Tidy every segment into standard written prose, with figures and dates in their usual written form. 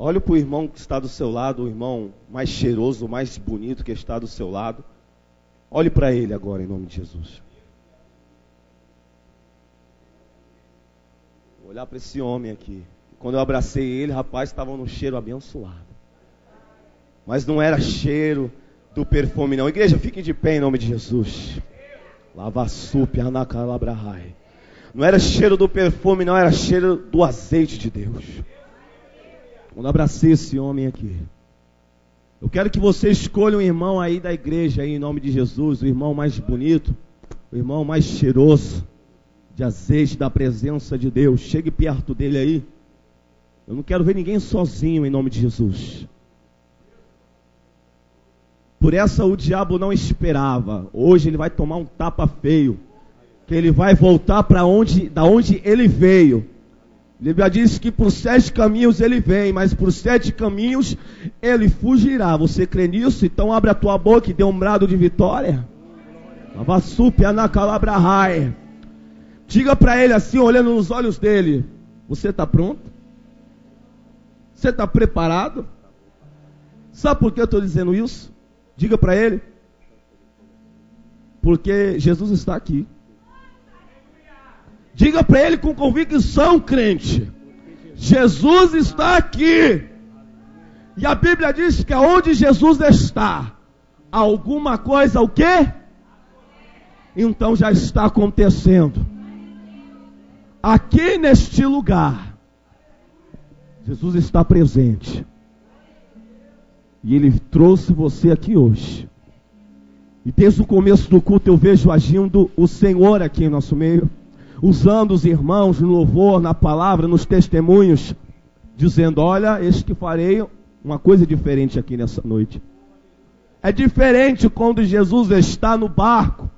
Olhe para o irmão que está do seu lado, o irmão mais cheiroso, o mais bonito que está do seu lado. Olhe para ele agora, em nome de Jesus. Vou olhar para esse homem aqui. Quando eu abracei ele, rapaz, estava num cheiro abençoado. Mas não era cheiro do perfume, não. Igreja, fiquem de pé em nome de Jesus. Lavassupi, anacalabrahai. Não era cheiro do perfume, não, era cheiro do azeite de Deus. Quando eu abracei esse homem aqui, eu quero que você escolha um irmão aí da igreja, aí, em nome de Jesus, o irmão mais bonito, o irmão mais cheiroso de azeite da presença de Deus. Chegue perto dele aí. Eu não quero ver ninguém sozinho, em nome de Jesus. Por essa o diabo não esperava. Hoje ele vai tomar um tapa feio, que ele vai voltar para da onde ele veio. A Bíblia diz que por 7 caminhos ele vem, mas por 7 caminhos ele fugirá. Você crê nisso? Então abre a tua boca e dê um brado de vitória. Diga para ele assim, olhando nos olhos dele: você está pronto? Você está preparado? Sabe por que eu estou dizendo isso? Diga para ele: porque Jesus está aqui. Diga para ele com convicção, crente: Jesus está aqui. E a Bíblia diz que aonde Jesus está, alguma coisa, o quê? Então já está acontecendo. Aqui neste lugar, Jesus está presente. E Ele trouxe você aqui hoje. E desde o começo do culto eu vejo agindo o Senhor aqui em nosso meio, usando os irmãos no louvor, na palavra, nos testemunhos, dizendo: olha, eis que farei uma coisa diferente aqui nessa noite. É diferente quando Jesus está no barco.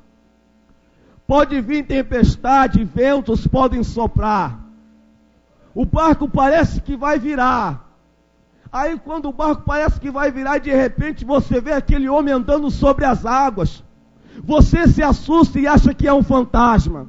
Pode vir tempestade, ventos podem soprar. O barco parece que vai virar. Aí quando o barco parece que vai virar, de repente você vê aquele homem andando sobre as águas. Você se assusta e acha que é um fantasma.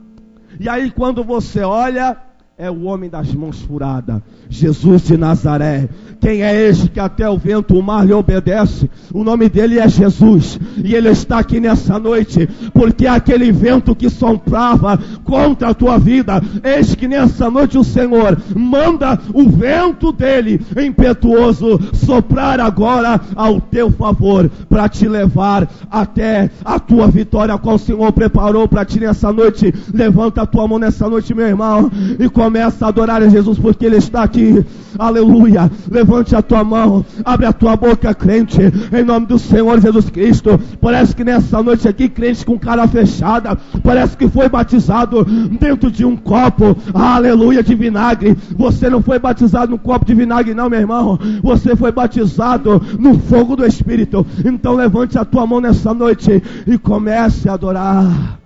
E aí quando você olha, é o homem das mãos furadas, Jesus de Nazaré. Quem é este que até o vento, o mar lhe obedece? O nome dele é Jesus. E ele está aqui nessa noite, porque aquele vento que soprava contra a tua vida, eis que nessa noite o Senhor manda o vento dele impetuoso soprar agora ao teu favor, para te levar até a tua vitória, qual o Senhor preparou para ti nessa noite. Levanta a tua mão nessa noite, meu irmão, e começa a adorar a Jesus, porque Ele está aqui. Aleluia. Levante a tua mão, abre a tua boca, crente, em nome do Senhor Jesus Cristo. Parece que nessa noite aqui, crente com cara fechada, parece que foi batizado dentro de um copo, aleluia, de vinagre. Você não foi batizado num copo de vinagre não, meu irmão. Você foi batizado no fogo do Espírito. Então levante a tua mão nessa noite e comece a adorar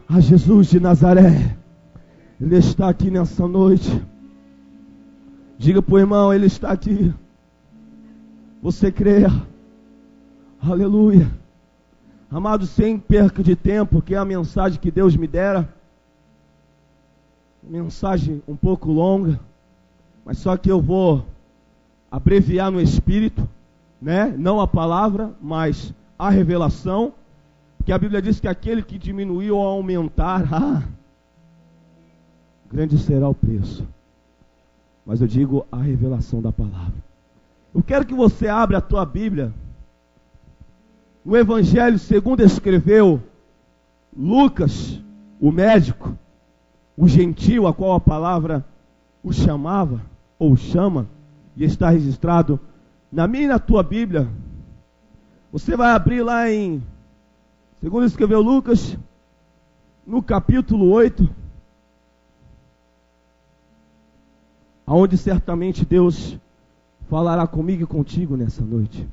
a Jesus de Nazaré. Ele está aqui nessa noite. Diga para o irmão: Ele está aqui. Você creia? Aleluia. Amado, sem perca de tempo, que é a mensagem que Deus me dera. Mensagem um pouco longa, mas só que eu vou abreviar no Espírito, né? Não a palavra, mas a revelação. Porque a Bíblia diz que aquele que diminuiu ou aumentar, grande será o preço. Mas eu digo a revelação da palavra. Eu quero que você abra a tua Bíblia no Evangelho segundo escreveu Lucas, o médico, o gentil, a qual a palavra o chamava, ou chama, e está registrado na minha e na tua Bíblia. Você vai abrir lá em, segundo escreveu Lucas, no capítulo 8, aonde certamente Deus falará comigo e contigo nessa noite.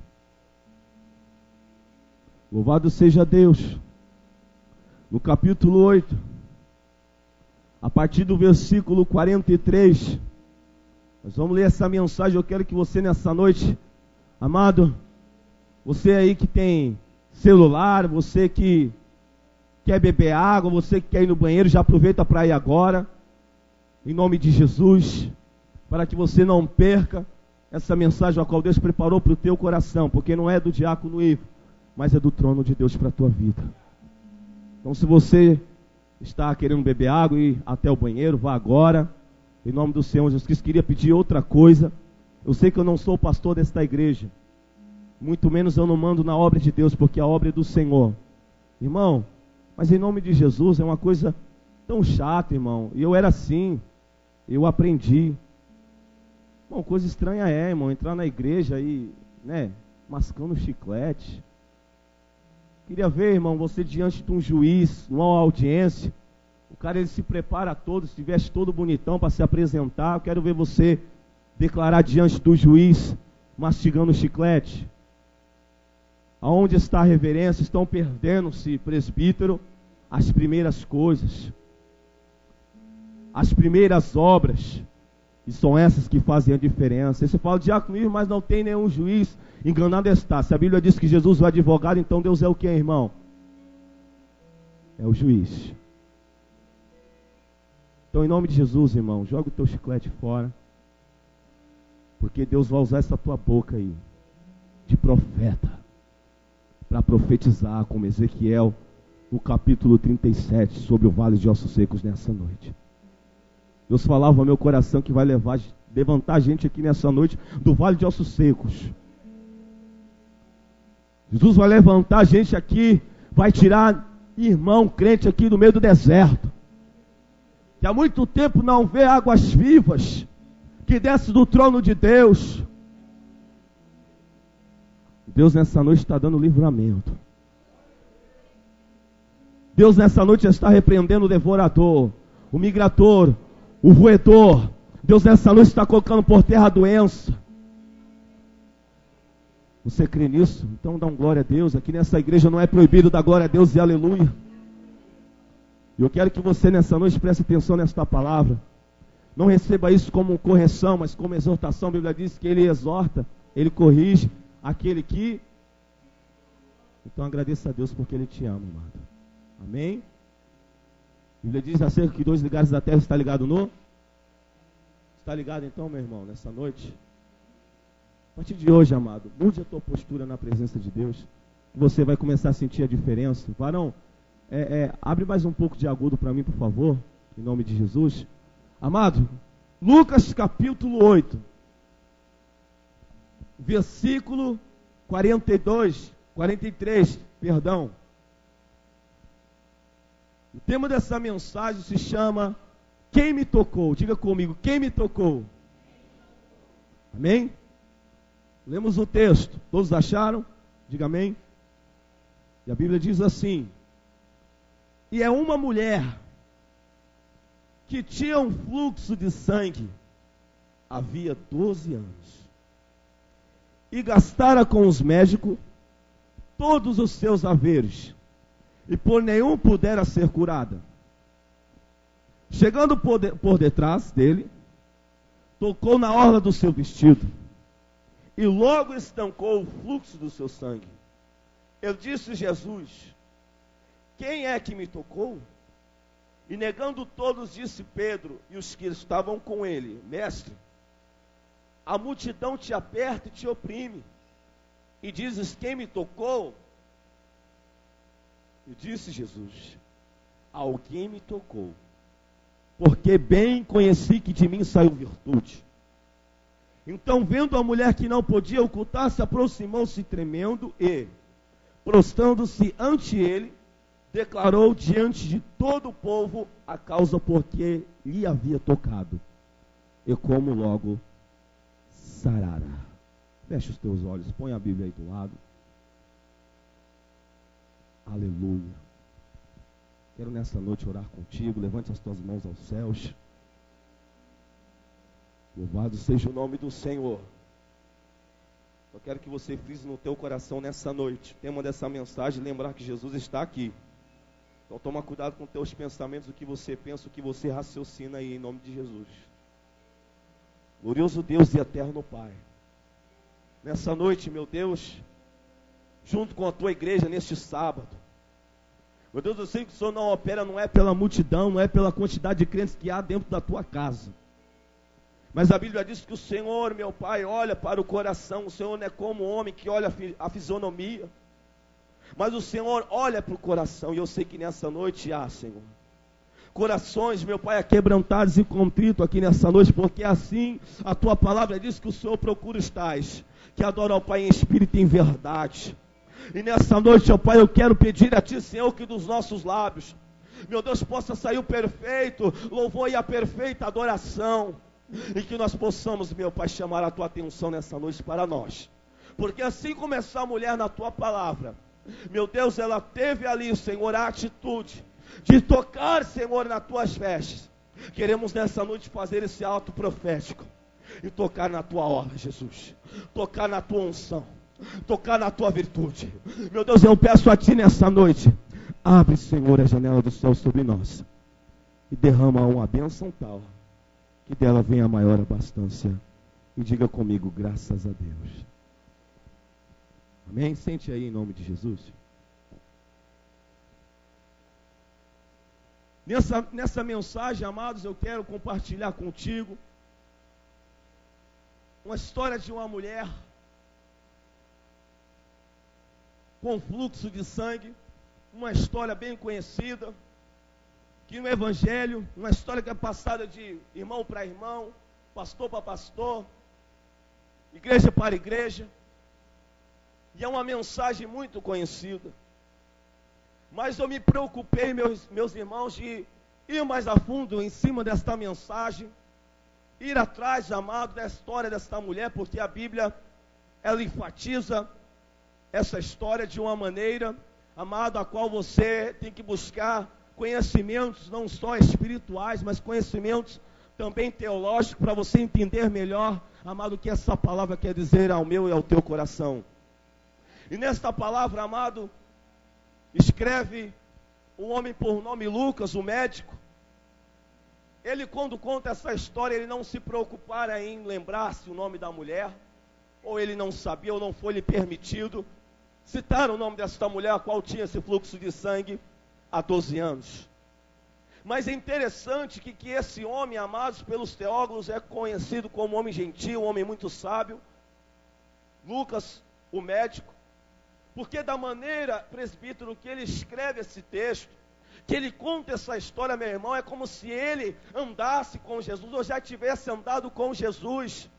Louvado seja Deus. No capítulo 8, a partir do versículo 43, nós vamos ler essa mensagem. Eu quero que você nessa noite, amado, você aí que tem celular, você que quer beber água, você que quer ir no banheiro, já aproveita para ir agora, em nome de Jesus, para que você não perca essa mensagem a qual Deus preparou para o teu coração, porque não é do diácono Ivo, mas é do trono de Deus para a tua vida. Então, se você está querendo beber água e ir até o banheiro, vá agora, em nome do Senhor Jesus Cristo. Queria pedir outra coisa. Eu sei que eu não sou o pastor desta igreja, muito menos eu não mando na obra de Deus, porque a obra é do Senhor, irmão. Mas em nome de Jesus, é uma coisa tão chata, irmão, e eu era assim, eu aprendi. Bom, coisa estranha irmão, entrar na igreja e, mascando chiclete. Queria ver, irmão, você diante de um juiz, numa audiência, o cara ele se prepara todo, se veste todo bonitão para se apresentar. Eu quero ver você declarar diante do juiz, mastigando chiclete. Aonde está a reverência? Estão perdendo-se, presbítero, as primeiras coisas, as primeiras obras. E são essas que fazem a diferença. Você fala, diácono Ivo, mas não tem nenhum juiz. Enganado está. Se a Bíblia diz que Jesus é o advogado, então Deus é o quê, irmão? É o juiz. Então, em nome de Jesus, irmão, joga o teu chiclete fora. Porque Deus vai usar essa tua boca aí, de profeta, para profetizar, como Ezequiel, no capítulo 37, sobre o vale de ossos secos nessa noite. Deus falava ao meu coração que vai levantar a gente aqui nessa noite do vale de ossos secos. Jesus vai levantar a gente aqui, vai tirar irmão crente aqui do meio do deserto, que há muito tempo não vê águas vivas, que desce do trono de Deus. Deus nessa noite está dando livramento. Deus nessa noite está repreendendo o devorador, o migrador, o roedor. Deus nessa noite está colocando por terra a doença. Você crê nisso? Então dá um glória a Deus. Aqui nessa igreja não é proibido dar glória a Deus e aleluia. E eu quero que você nessa noite preste atenção nesta palavra. Não receba isso como correção, mas como exortação. A Bíblia diz que Ele exorta, Ele corrige aquele que... Então agradeça a Deus porque Ele te ama, amado. Amém? A Bíblia diz acerca que 2 ligados da terra está ligado no... Está ligado então, meu irmão, nessa noite? A partir de hoje, amado, mude a tua postura na presença de Deus. Você vai começar a sentir a diferença. Varão, abre mais um pouco de agudo para mim, por favor, em nome de Jesus. Amado, Lucas capítulo 8, versículo 43, perdão. O tema dessa mensagem se chama Quem me tocou? Diga comigo, quem me tocou? Amém? Lemos o texto, todos acharam? Diga amém. E a Bíblia diz assim: e é uma mulher que tinha um fluxo de sangue havia 12 anos, e gastara com os médicos todos os seus haveres, e por nenhum pudera ser curada. Chegando por detrás dele, tocou na orla do seu vestido, e logo estancou o fluxo do seu sangue. Eu disse: Jesus, quem é que me tocou? E negando todos, disse Pedro e os que estavam com ele: Mestre, a multidão te aperta e te oprime, e dizes: quem me tocou? E disse Jesus: alguém me tocou, porque bem conheci que de mim saiu virtude. Então, vendo a mulher que não podia ocultar, se aproximou-se tremendo e, prostrando-se ante ele, declarou diante de todo o povo a causa por que lhe havia tocado, e como logo sarara. Feche os teus olhos, põe a Bíblia aí do lado. Aleluia. Quero nessa noite orar contigo. Levante as tuas mãos aos céus. Louvado seja o nome do Senhor. Eu quero que você frise no teu coração nessa noite. O tema dessa mensagem é lembrar que Jesus está aqui. Então toma cuidado com teus pensamentos, o que você pensa, o que você raciocina aí, em nome de Jesus. Glorioso Deus e eterno Pai, nessa noite, meu Deus, junto com a tua igreja neste sábado, meu Deus, eu sei que o Senhor não opera, não é pela multidão, não é pela quantidade de crentes que há dentro da tua casa, Mas a Bíblia diz que o Senhor, meu Pai, olha para o coração. O Senhor não é como o homem que olha a fisionomia, mas o Senhor olha para o coração. E eu sei que nessa noite há, Senhor, corações, meu Pai, quebrantados e contritos aqui nessa noite, porque assim a Tua palavra diz que o Senhor procura os tais que adoram ao Pai em espírito e em verdade. E nessa noite, ó Pai, eu quero pedir a Ti, Senhor, que dos nossos lábios, meu Deus, possa sair o perfeito louvor e a perfeita adoração, e que nós possamos, meu Pai, chamar a Tua atenção nessa noite para nós, porque assim como essa mulher na Tua palavra, meu Deus, ela teve ali, Senhor, a atitude de tocar, Senhor, nas Tuas vestes. Queremos nessa noite fazer esse ato profético e tocar na Tua obra, Jesus, tocar na Tua unção, tocar na Tua virtude. Meu Deus, eu peço a Ti nessa noite, abre, Senhor, a janela do céu sobre nós e derrama uma bênção tal que dela venha a maior abastança. E diga comigo, graças a Deus. Amém? Sente aí em nome de Jesus. Nessa mensagem, amados, eu quero compartilhar contigo uma história de uma mulher com fluxo de sangue, uma história bem conhecida, que no Evangelho, uma história que é passada de irmão para irmão, pastor para pastor, igreja para igreja, e é uma mensagem muito conhecida. Mas eu me preocupei, meus irmãos, de ir mais a fundo em cima desta mensagem, ir atrás, amado, da história desta mulher, porque a Bíblia, ela enfatiza essa história de uma maneira, amado, a qual você tem que buscar conhecimentos não só espirituais, mas conhecimentos também teológicos, para você entender melhor, amado, o que essa palavra quer dizer ao meu e ao teu coração. E nesta palavra, amado, escreve um homem por nome Lucas, o médico. Ele, quando conta essa história, ele não se preocupara em lembrar-se o nome da mulher, ou ele não sabia, ou não foi lhe permitido citar o nome desta mulher, a qual tinha esse fluxo de sangue há 12 anos. Mas é interessante que esse homem, amados pelos teólogos, é conhecido como homem gentil, um homem muito sábio, Lucas, o médico, porque da maneira, presbítero, que ele escreve esse texto, que ele conta essa história, meu irmão, é como se ele andasse com Jesus, ou já tivesse andado com Jesus,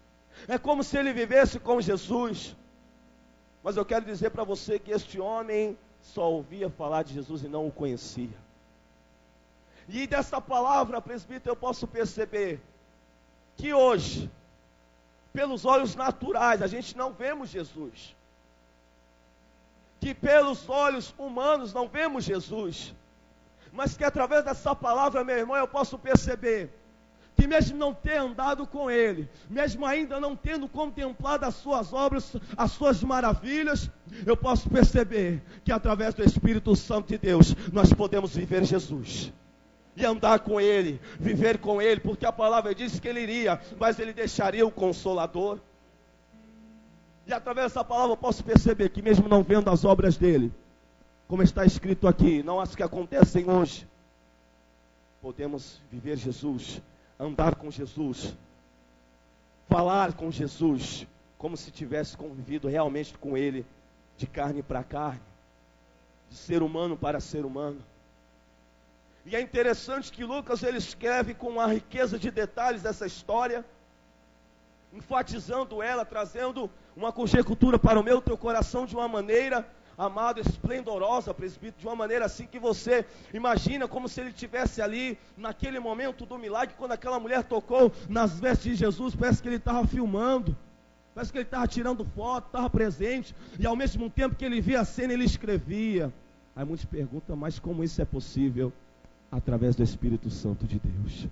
é como se ele vivesse com Jesus. Mas eu quero dizer para você que este homem só ouvia falar de Jesus e não o conhecia. E dessa palavra, presbítero, eu posso perceber que hoje, pelos olhos naturais, a gente não vemos Jesus, que pelos olhos humanos não vemos Jesus, mas que através dessa palavra, meu irmão, eu posso perceber que mesmo não ter andado com Ele, mesmo ainda não tendo contemplado as suas obras, as suas maravilhas, eu posso perceber que através do Espírito Santo de Deus, nós podemos viver Jesus, e andar com Ele, viver com Ele, porque a palavra diz que Ele iria, mas Ele deixaria o Consolador. E através dessa palavra eu posso perceber que mesmo não vendo as obras dele, como está escrito aqui, não as que acontecem hoje, podemos viver Jesus, andar com Jesus, falar com Jesus, como se tivesse convivido realmente com Ele, de carne para carne, de ser humano para ser humano. E é interessante que Lucas, ele escreve com uma riqueza de detalhes dessa história, enfatizando ela, trazendo uma conjectura para o meu teu coração de uma maneira, amado, esplendorosa, presbítero, de uma maneira assim que você imagina como se ele estivesse ali, naquele momento do milagre, quando aquela mulher tocou nas vestes de Jesus, parece que ele estava filmando, parece que ele estava tirando foto, estava presente, e ao mesmo tempo que ele via a cena, ele escrevia. Aí muitos perguntam, mas como isso é possível? Através do Espírito Santo de Deus.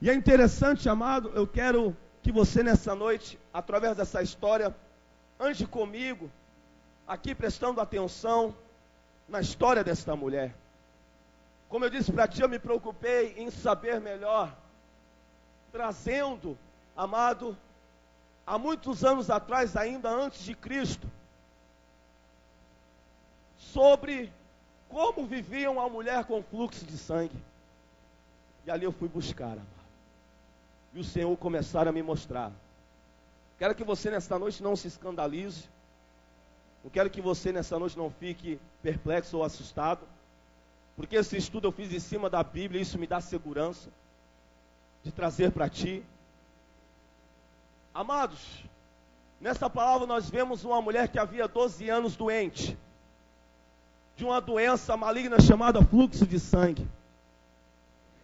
E é interessante, amado, eu quero que você nessa noite, através dessa história, ande comigo, aqui prestando atenção na história desta mulher. Como eu disse para ti, eu me preocupei em saber melhor, trazendo, amado, há muitos anos atrás, ainda antes de Cristo, sobre como vivia uma mulher com fluxo de sangue. E ali eu fui buscar, amado. e o Senhor começar a me mostrar. Quero que você nessa noite não se escandalize. Não quero que você nessa noite não fique perplexo ou assustado. Porque esse estudo eu fiz em cima da Bíblia e isso me dá segurança de trazer para ti. Amados, nessa palavra nós vemos uma mulher que havia 12 anos doente, de uma doença maligna chamada fluxo de sangue.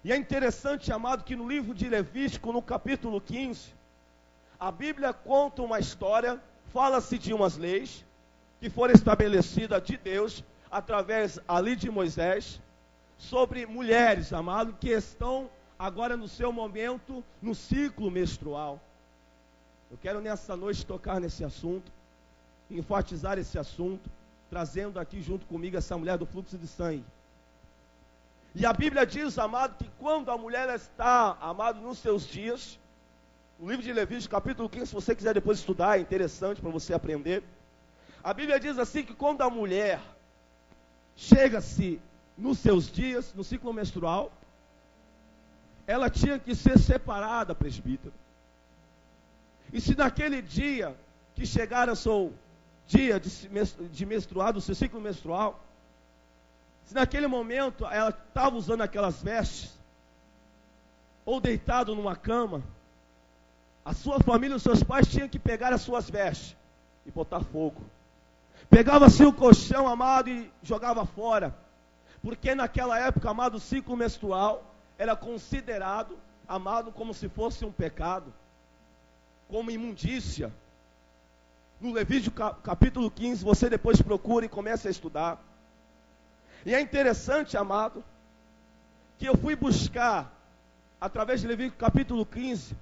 E é interessante, amado, que no livro de Levítico, no capítulo 15, a Bíblia conta uma história, fala-se de umas leis, que foram estabelecidas de Deus, através ali de Moisés, sobre mulheres, amado, que estão agora no seu momento, no ciclo menstrual. Eu quero nessa noite tocar nesse assunto, enfatizar esse assunto, trazendo aqui junto comigo essa mulher do fluxo de sangue. E a Bíblia diz, amado, que quando a mulher está, amado, nos seus dias, no livro de Levítico, capítulo 15, se você quiser depois estudar, é interessante para você aprender. A Bíblia diz assim que quando a mulher chega-se nos seus dias, no ciclo menstrual, ela tinha que ser separada, presbítero. E se naquele dia que chegar ao seu dia de menstruar, do seu ciclo menstrual, se naquele momento ela estava usando aquelas vestes, ou deitado numa cama, a sua família, os seus pais tinham que pegar as suas vestes e botar fogo. Pegava-se o colchão, amado, e jogava fora. Porque naquela época, amado, o ciclo menstrual era considerado, amado, como se fosse um pecado, como imundícia. No Levítico capítulo 15, você depois procura e comece a estudar. E é interessante, amado, que eu fui buscar, através de Levítico capítulo 15,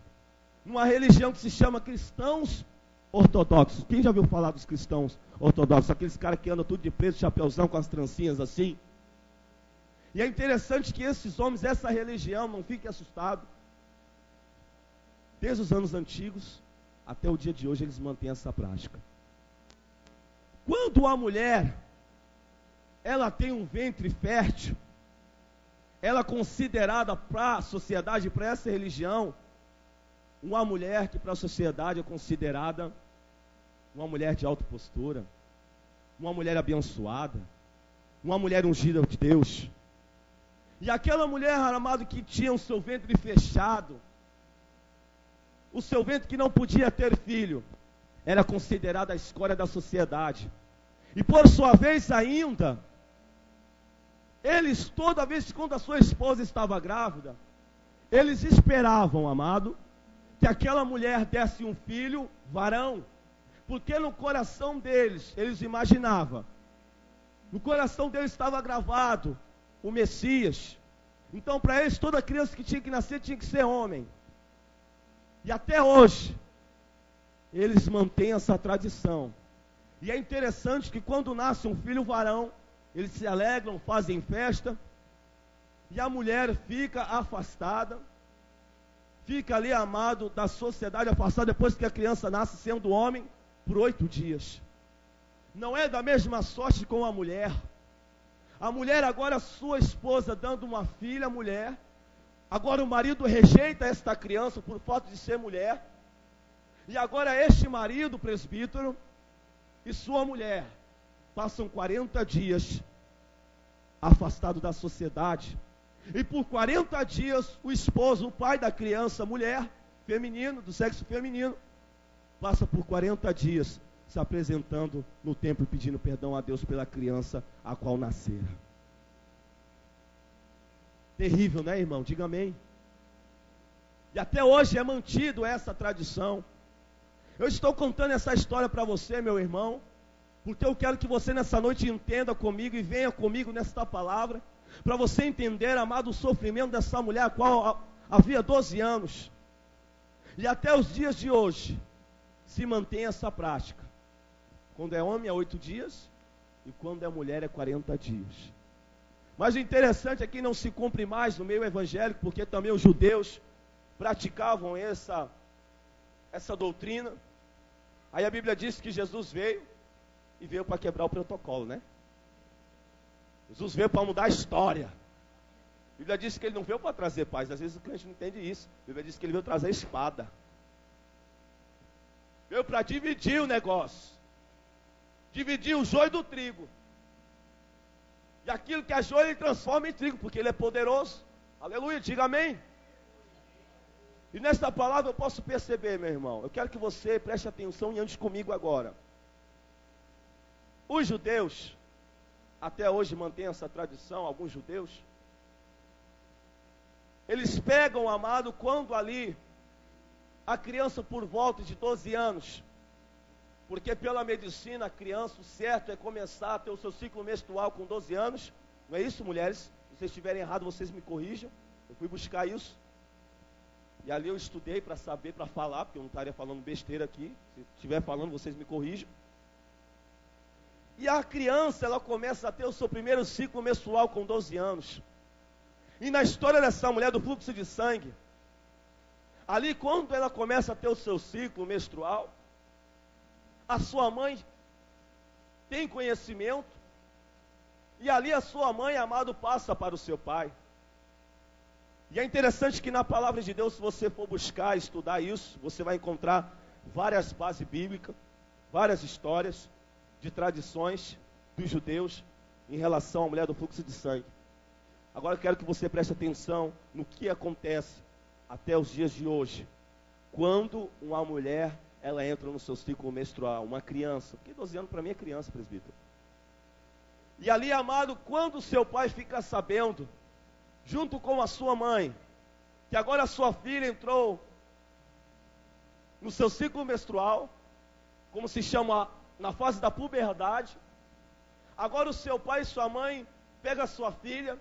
numa religião que se chama cristãos ortodoxos. Quem já ouviu falar dos cristãos ortodoxos? Aqueles caras que andam tudo de preto, chapéuzão, com as trancinhas assim. E é interessante que esses homens, essa religião, não fiquem assustados. Desde os anos antigos até o dia de hoje eles mantêm essa prática. Quando a mulher, ela tem um ventre fértil, ela é considerada para a sociedade, para essa religião, uma mulher que para a sociedade é considerada uma mulher de alta postura, uma mulher abençoada, uma mulher ungida de Deus. E aquela mulher, amado, que tinha o seu ventre fechado, o seu ventre que não podia ter filho, era considerada a escória da sociedade. E por sua vez ainda, eles toda vez que quando a sua esposa estava grávida, eles esperavam, amado, que aquela mulher desse um filho varão, porque no coração deles, eles imaginavam, no coração deles estava gravado o Messias. Então para eles toda criança que tinha que nascer tinha que ser homem. E até hoje eles mantêm essa tradição. E é interessante que quando nasce um filho varão, eles se alegram, fazem festa, e a mulher fica afastada, fica ali, amado, da sociedade, afastada depois que a criança nasce sendo homem, por 8 dias. Não é da mesma sorte com a mulher. A mulher agora, sua esposa dando uma filha, mulher, agora o marido rejeita esta criança por fato de ser mulher, e agora este marido, presbítero, e sua mulher, passam 40 dias afastado da sociedade, e por 40 dias o esposo, o pai da criança, mulher, feminino, do sexo feminino, passa por 40 dias se apresentando no templo pedindo perdão a Deus pela criança a qual nascera. Terrível, né, irmão? Diga amém. E até hoje é mantido essa tradição. Eu estou contando essa história para você, meu irmão, porque eu quero que você nessa noite entenda comigo e venha comigo nesta palavra, para você entender, amado, o sofrimento dessa mulher, a qual havia 12 anos. E até os dias de hoje, se mantém essa prática. Quando é homem é 8 dias, e quando é mulher é 40 dias. Mas o interessante é que não se cumpre mais no meio evangélico, porque também os judeus praticavam essa doutrina. Aí a Bíblia diz que Jesus veio, e veio para quebrar o protocolo, né? Jesus veio para mudar a história. A Bíblia diz que ele não veio para trazer paz. Às vezes o crente não entende isso. A Bíblia diz que ele veio trazer espada. Veio para dividir o negócio. Dividir o joio do trigo. E aquilo que é joio ele transforma em trigo, porque ele é poderoso. Aleluia, diga amém. E nesta palavra eu posso perceber, meu irmão. Eu quero que você preste atenção e ande comigo agora. Os judeus, até hoje mantêm essa tradição, alguns judeus, eles pegam, amado, quando ali a criança por volta de 12 anos, porque pela medicina a criança, o certo é começar a ter o seu ciclo menstrual com 12 anos, não é isso, mulheres? Se vocês estiverem errado, vocês me corrijam. Eu fui buscar isso, e ali eu estudei para saber, para falar, porque eu não estaria falando besteira aqui. Se estiver falando, vocês me corrijam. E a criança, ela começa a ter o seu primeiro ciclo menstrual com 12 anos. E na história dessa mulher do fluxo de sangue, ali quando ela começa a ter o seu ciclo menstrual, a sua mãe tem conhecimento, e ali a sua mãe, amado, passa para o seu pai. E é interessante que na palavra de Deus, se você for buscar, estudar isso, você vai encontrar várias bases bíblicas, várias histórias de tradições dos judeus em relação à mulher do fluxo de sangue. Agora eu quero que você preste atenção no que acontece até os dias de hoje, quando uma mulher, ela entra no seu ciclo menstrual, uma criança, porque 12 anos para mim é criança, presbítero. E ali, amado, quando o seu pai fica sabendo, junto com a sua mãe, que agora a sua filha entrou no seu ciclo menstrual, como se chama na fase da puberdade, agora o seu pai e sua mãe pegam a sua filha,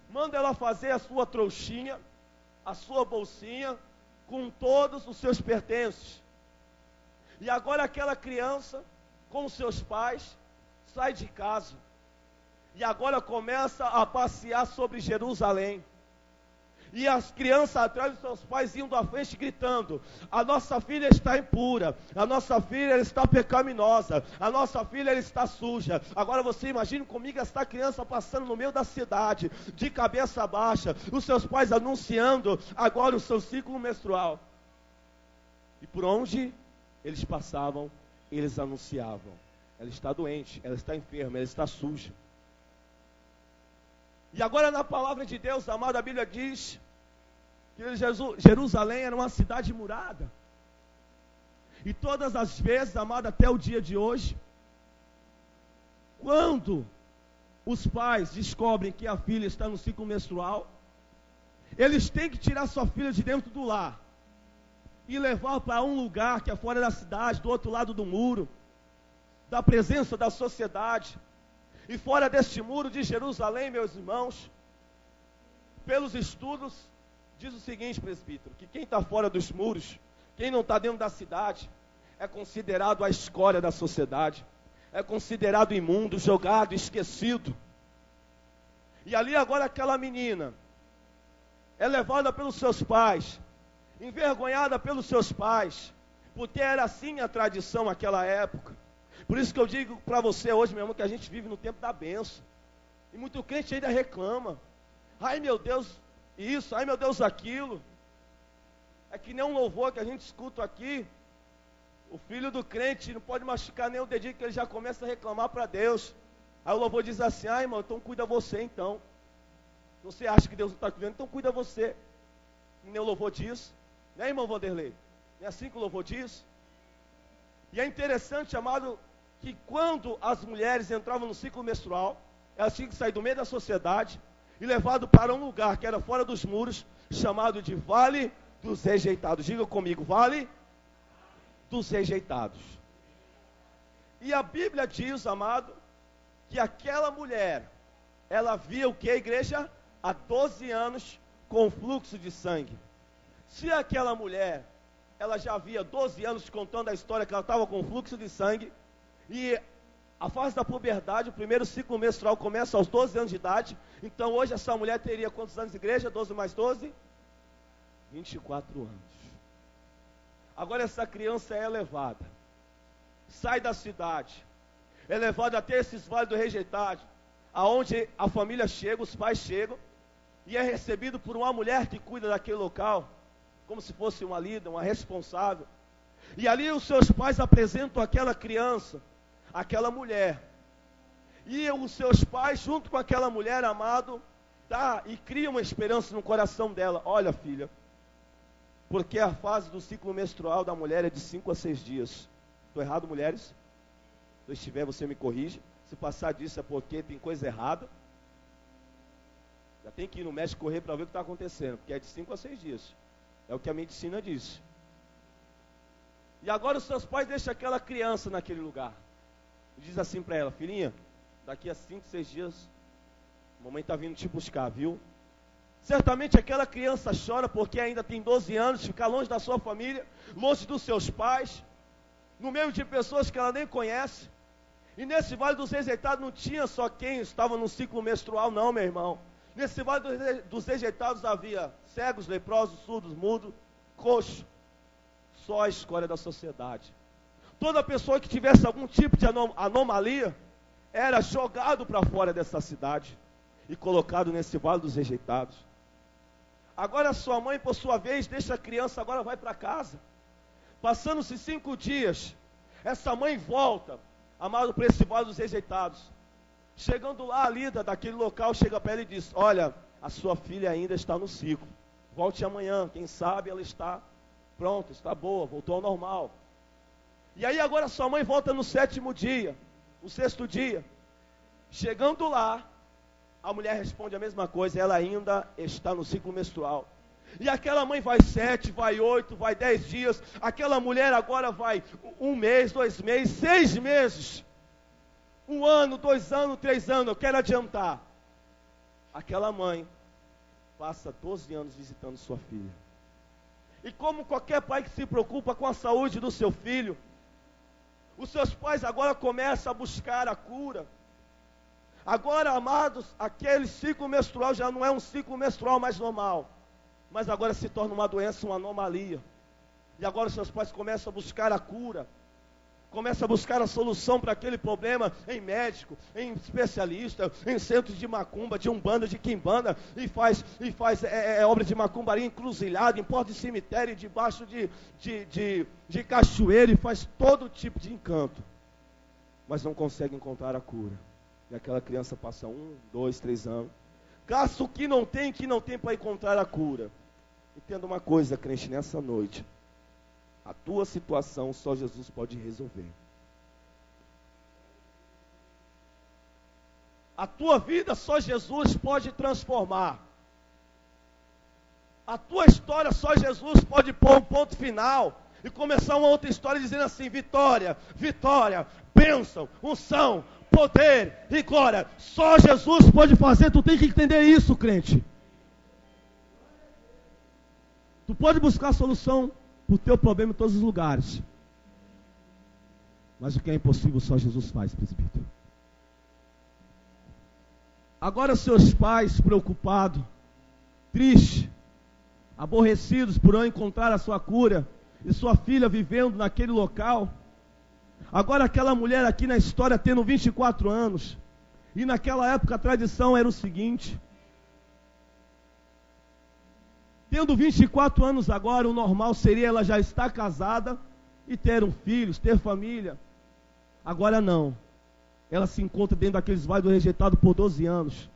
manda ela fazer a sua trouxinha, a sua bolsinha, com todos os seus pertences. E agora aquela criança, com os seus pais, sai de casa. E agora começa a passear sobre Jerusalém. E as crianças atrás dos seus pais indo à frente gritando: a nossa filha está impura, a nossa filha ela está pecaminosa, a nossa filha ela está suja. Agora você imagine comigo essa criança passando no meio da cidade, de cabeça baixa, os seus pais anunciando agora o seu ciclo menstrual. E por onde eles passavam, eles anunciavam: ela está doente, ela está enferma, ela está suja. E agora na palavra de Deus, amado, a Bíblia diz que Jerusalém era uma cidade murada. E todas as vezes, amado, até o dia de hoje, quando os pais descobrem que a filha está no ciclo menstrual, eles têm que tirar sua filha de dentro do lar e levar para um lugar que é fora da cidade, do outro lado do muro, da presença da sociedade. E fora deste muro de Jerusalém, meus irmãos, pelos estudos, diz o seguinte, presbítero, que quem está fora dos muros, quem não está dentro da cidade, é considerado a escória da sociedade, é considerado imundo, jogado, esquecido. E ali agora aquela menina é levada pelos seus pais, envergonhada pelos seus pais, porque era assim a tradição naquela época. Por isso que eu digo para você hoje, meu irmão, que a gente vive no tempo da bênção. E muito crente ainda reclama: ai meu Deus isso, ai meu Deus aquilo. É que nem um louvor que a gente escuta aqui. O filho do crente não pode machucar nem o dedinho, que ele já começa a reclamar para Deus. Aí o louvor diz assim: ai irmão, então cuida você então. Você acha que Deus não está cuidando, então cuida você. E nem o louvor diz, né, irmão Vanderlei? Não é assim que o louvor diz? E é interessante, amado, que quando as mulheres entravam no ciclo menstrual, elas tinham que sair do meio da sociedade e levado para um lugar que era fora dos muros, chamado de Vale dos Rejeitados. Diga comigo: Vale dos Rejeitados. E a Bíblia diz, amado, que aquela mulher, ela via o que, igreja? Há 12 anos com fluxo de sangue. Se aquela mulher, ela já havia 12 anos contando a história que ela estava com fluxo de sangue, e a fase da puberdade, o primeiro ciclo menstrual começa aos 12 anos de idade. Então hoje essa mulher teria quantos anos de igreja? 12 mais 12? 24 anos. Agora essa criança é levada, sai da cidade, é levada até esses vales do rejeitado, aonde a família chega, os pais chegam, e é recebido por uma mulher que cuida daquele local, como se fosse uma líder, uma responsável. E ali os seus pais apresentam aquela criança, aquela mulher. E os seus pais, junto com aquela mulher, amado, dá e cria uma esperança no coração dela. Olha, filha, porque a fase do ciclo menstrual da mulher é de 5 a 6 dias. Estou errado, mulheres? Se eu estiver, você me corrige. Se passar disso é porque tem coisa errada. Já tem que ir no médico correr para ver o que está acontecendo, porque é de 5 a 6 dias. É o que a medicina diz. E agora os seus pais deixam aquela criança naquele lugar. E diz assim para ela: filhinha, daqui a 5, 6 dias, a mamãe está vindo te buscar, viu? Certamente aquela criança chora porque ainda tem 12 anos, ficar longe da sua família, longe dos seus pais, no meio de pessoas que ela nem conhece. E nesse Vale dos Rejeitados não tinha só quem estava no ciclo menstrual, não, meu irmão. Nesse Vale dos Rejeitados havia cegos, leprosos, surdos, mudos, coxos. Só a escória da sociedade. Toda pessoa que tivesse algum tipo de anomalia era jogado para fora dessa cidade e colocado nesse Vale dos Rejeitados. Agora sua mãe, por sua vez, deixa a criança, agora vai para casa. Passando-se 5 dias, essa mãe volta, amado, para esse Vale dos Rejeitados. Chegando lá, a líder daquele local chega para ela e diz: olha, a sua filha ainda está no ciclo. Volte amanhã, quem sabe ela está pronta, está boa, voltou ao normal. E aí agora sua mãe volta no 7º dia, no 6º dia. Chegando lá, a mulher responde a mesma coisa, ela ainda está no ciclo menstrual. E aquela mãe vai 7, vai 8, vai 10 dias. Aquela mulher agora vai 1 mês, 2 meses, 6 meses. 1 ano, 2 anos, 3 anos. Eu quero adiantar. Aquela mãe passa 12 anos visitando sua filha. E como qualquer pai que se preocupa com a saúde do seu filho, os seus pais agora começam a buscar a cura. Agora, amados, aquele ciclo menstrual já não é um ciclo menstrual mais normal, mas agora se torna uma doença, uma anomalia. E agora os seus pais começam a buscar a cura, começam a buscar a solução para aquele problema em médico, em especialista, em centros de macumba, de umbanda, de quimbanda, e faz obra de macumbaria encruzilhada, em porta de cemitério, debaixo de cachoeira, e faz todo tipo de encanto, mas não consegue encontrar a cura. E aquela criança passa 1, 2, 3 anos. Gasta o que não tem para encontrar a cura. Entenda uma coisa, crente, nessa noite. A tua situação só Jesus pode resolver. A tua vida só Jesus pode transformar. A tua história só Jesus pode pôr um ponto final e começar uma outra história dizendo assim: vitória, vitória, bênção, unção, poder e glória. Só Jesus pode fazer. Tu tem que entender isso, crente. Tu pode buscar a solução para o teu problema em todos os lugares, mas o que é impossível só Jesus faz, presbítero. Agora seus pais preocupados, tristes, aborrecidos por não encontrar a sua cura, e sua filha vivendo naquele local. Agora aquela mulher aqui na história tendo 24 anos, e naquela época a tradição era o seguinte: tendo 24 anos agora, o normal seria ela já estar casada e ter um filho, ter família. Agora não. Ela se encontra dentro daqueles vales do rejeitado por 12 anos,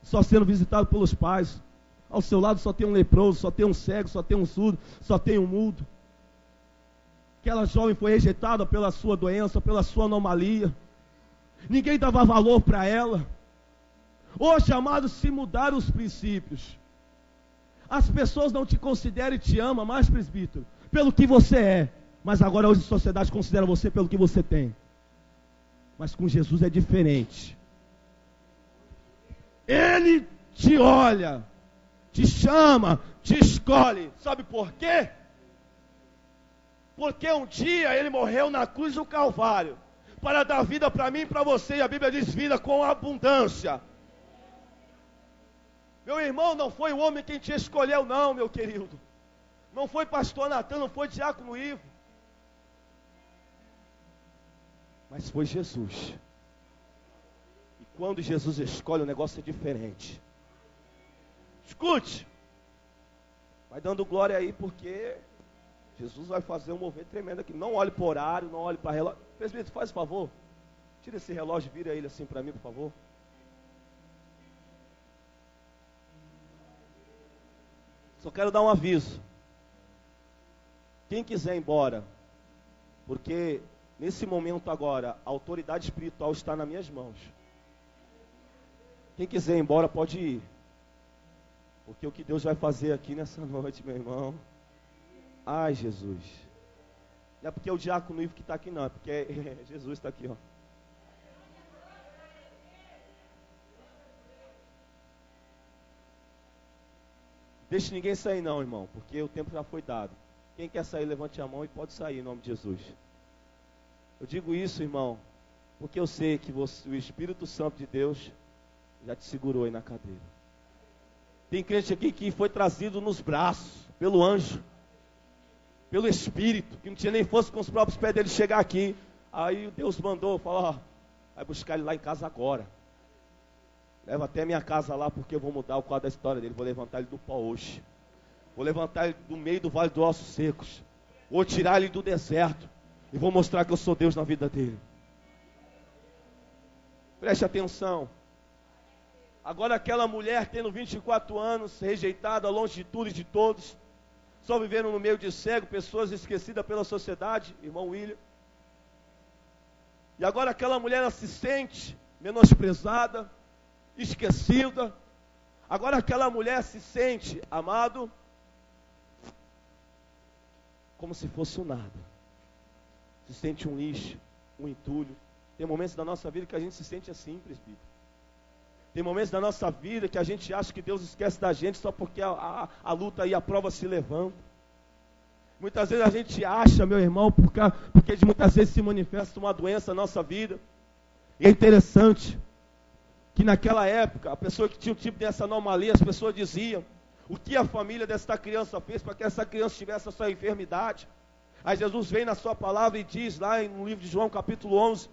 só sendo visitado pelos pais. Ao seu lado só tem um leproso, só tem um cego, só tem um surdo, só tem um mudo. Aquela jovem foi rejeitada pela sua doença, pela sua anomalia. Ninguém dava valor para ela. Hoje, amados, se mudaram os princípios. As pessoas não te consideram e te amam mais, presbítero, pelo que você é. Mas agora hoje a sociedade considera você pelo que você tem. Mas com Jesus é diferente. Ele te olha, te chama, te escolhe. Sabe por quê? Porque um dia ele morreu na cruz do Calvário para dar vida para mim e para você. E a Bíblia diz vida com abundância. Meu irmão, não foi o homem quem te escolheu, não, meu querido. Não foi pastor Natan, não foi diácono Ivo. Mas foi Jesus. E quando Jesus escolhe, o negócio é diferente. Escute. Vai dando glória aí, porque Jesus vai fazer um mover tremendo aqui. Não olhe para o horário, não olhe para relógio. Presbítero, faz favor. Tira esse relógio e vira ele assim para mim, por favor. Só quero dar um aviso. Quem quiser ir embora, porque nesse momento agora, a autoridade espiritual está nas minhas mãos. Quem quiser ir embora pode ir. Porque o que Deus vai fazer aqui nessa noite, meu irmão. Ai, Jesus. Não é porque é o diácono Ivo que está aqui, não. É porque Jesus está aqui, ó. Deixe ninguém sair não, irmão. Porque o tempo já foi dado. Quem quer sair, levante a mão e pode sair em nome de Jesus. Eu digo isso, irmão, porque eu sei que o Espírito Santo de Deus já te segurou aí na cadeira. Tem crente aqui que foi trazido nos braços, pelo anjo, pelo Espírito, que não tinha nem força com os próprios pés dele chegar aqui. Aí Deus mandou, falou, ó, vai buscar ele lá em casa agora. Leva até a minha casa lá, porque eu vou mudar o quadro da história dele. Vou levantar ele do pó hoje. Vou levantar ele do meio do vale dos ossos secos. Vou tirar ele do deserto. E vou mostrar que eu sou Deus na vida dele. Preste atenção. Agora aquela mulher tendo 24 anos, rejeitada, longe de tudo e de todos, só vivendo no meio de cego, pessoas esquecidas pela sociedade, irmão William. E agora aquela mulher, ela se sente menosprezada, esquecida. Agora aquela mulher se sente, amado, como se fosse um nada. Se sente um lixo, um entulho. Tem momentos da nossa vida que a gente se sente assim, presbítero. Tem momentos da nossa vida que a gente acha que Deus esquece da gente só porque a luta e a prova se levanta. Muitas vezes a gente acha, meu irmão, porque muitas vezes se manifesta uma doença na nossa vida. E é interessante que naquela época, a pessoa que tinha um tipo dessa anomalia, as pessoas diziam o que a família desta criança fez para que essa criança tivesse a sua enfermidade. Aí Jesus vem na sua palavra e diz lá no livro de João capítulo 11,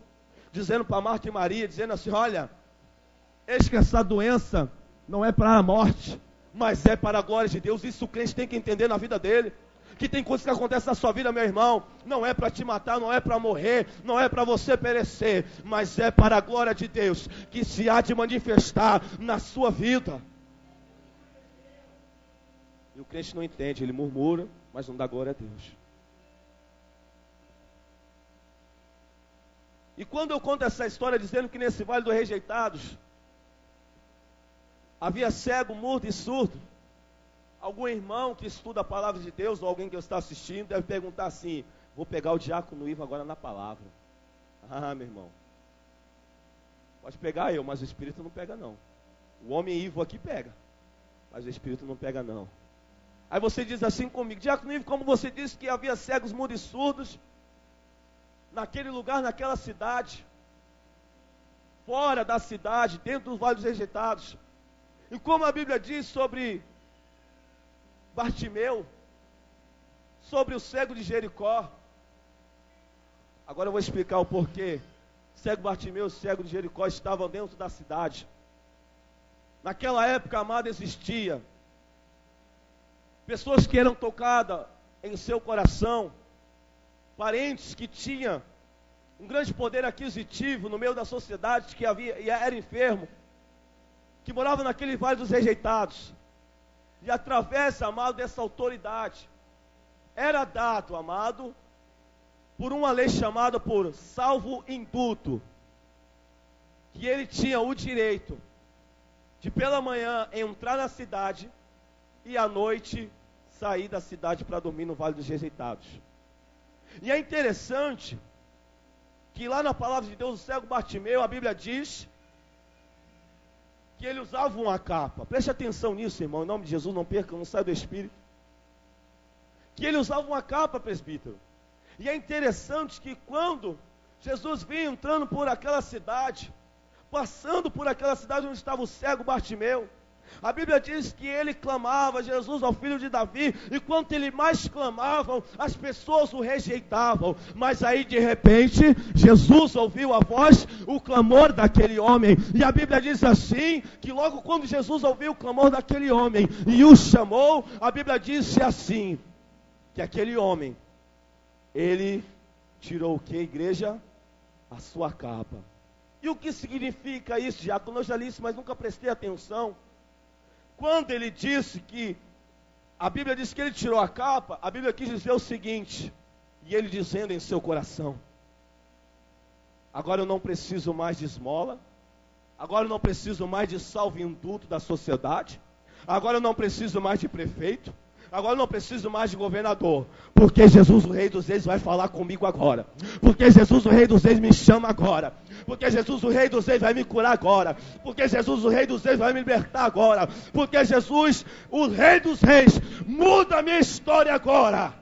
dizendo para Marta e Maria, dizendo assim, olha, eis que essa doença não é para a morte, mas é para a glória de Deus. Isso o crente tem que entender na vida dele. Que tem coisas que acontecem na sua vida, meu irmão, não é para te matar, não é para morrer, não é para você perecer, mas é para a glória de Deus, que se há de manifestar na sua vida. E o crente não entende, ele murmura, mas não dá glória a Deus. E quando eu conto essa história dizendo que nesse vale dos rejeitados havia cego, mudo e surdo, algum irmão que estuda a palavra de Deus, ou alguém que está assistindo, deve perguntar assim, vou pegar o diácono Ivo agora na palavra. Ah, meu irmão, pode pegar eu, mas o Espírito não pega não. O homem Ivo aqui pega, mas o Espírito não pega não. Aí você diz assim comigo, diácono Ivo, como você disse que havia cegos, mudos e surdos, naquele lugar, naquela cidade, fora da cidade, dentro do Vale dos Rejeitados, e como a Bíblia diz sobre Bartimeu, sobre o cego de Jericó. Agora eu vou explicar o porquê. Cego Bartimeu e cego de Jericó estavam dentro da cidade. Naquela época, amado, existia pessoas que eram tocadas em seu coração, parentes que tinham um grande poder aquisitivo no meio da sociedade, que era enfermo, que morava naquele vale dos rejeitados. E através, amado, dessa autoridade, era dado, amado, por uma lei chamada por salvo-indulto, que ele tinha o direito de pela manhã entrar na cidade e à noite sair da cidade para dormir no Vale dos Rejeitados. E é interessante que lá na palavra de Deus, o cego Bartimeu, a Bíblia diz que ele usava uma capa. Preste atenção nisso, irmão, em nome de Jesus, não perca, não saia do Espírito. Que ele usava uma capa, presbítero. E é interessante que quando Jesus vinha entrando por aquela cidade, passando por aquela cidade onde estava o cego Bartimeu, A Bíblia diz que ele clamava, Jesus, ao filho de Davi, e quanto ele mais clamava, as pessoas o rejeitavam. Mas aí de repente, Jesus ouviu a voz, o clamor daquele homem. E a Bíblia diz assim, que logo quando Jesus ouviu o clamor daquele homem e o chamou, a Bíblia disse assim, que aquele homem, ele tirou o que, igreja? A sua capa. E o que significa isso, diácono? Eu já li isso, mas nunca prestei atenção. Quando ele disse que, a Bíblia diz que ele tirou a capa, a Bíblia quis dizer o seguinte, e ele dizendo em seu coração, agora eu não preciso mais de esmola, agora eu não preciso mais de salvo-induto da sociedade, agora eu não preciso mais de prefeito, agora eu não preciso mais de governador, porque Jesus, o Rei dos Reis, vai falar comigo agora, porque Jesus, o Rei dos Reis, me chama agora, porque Jesus, o Rei dos Reis, vai me curar agora, porque Jesus, o Rei dos Reis, vai me libertar agora, porque Jesus, o Rei dos Reis, muda a minha história agora.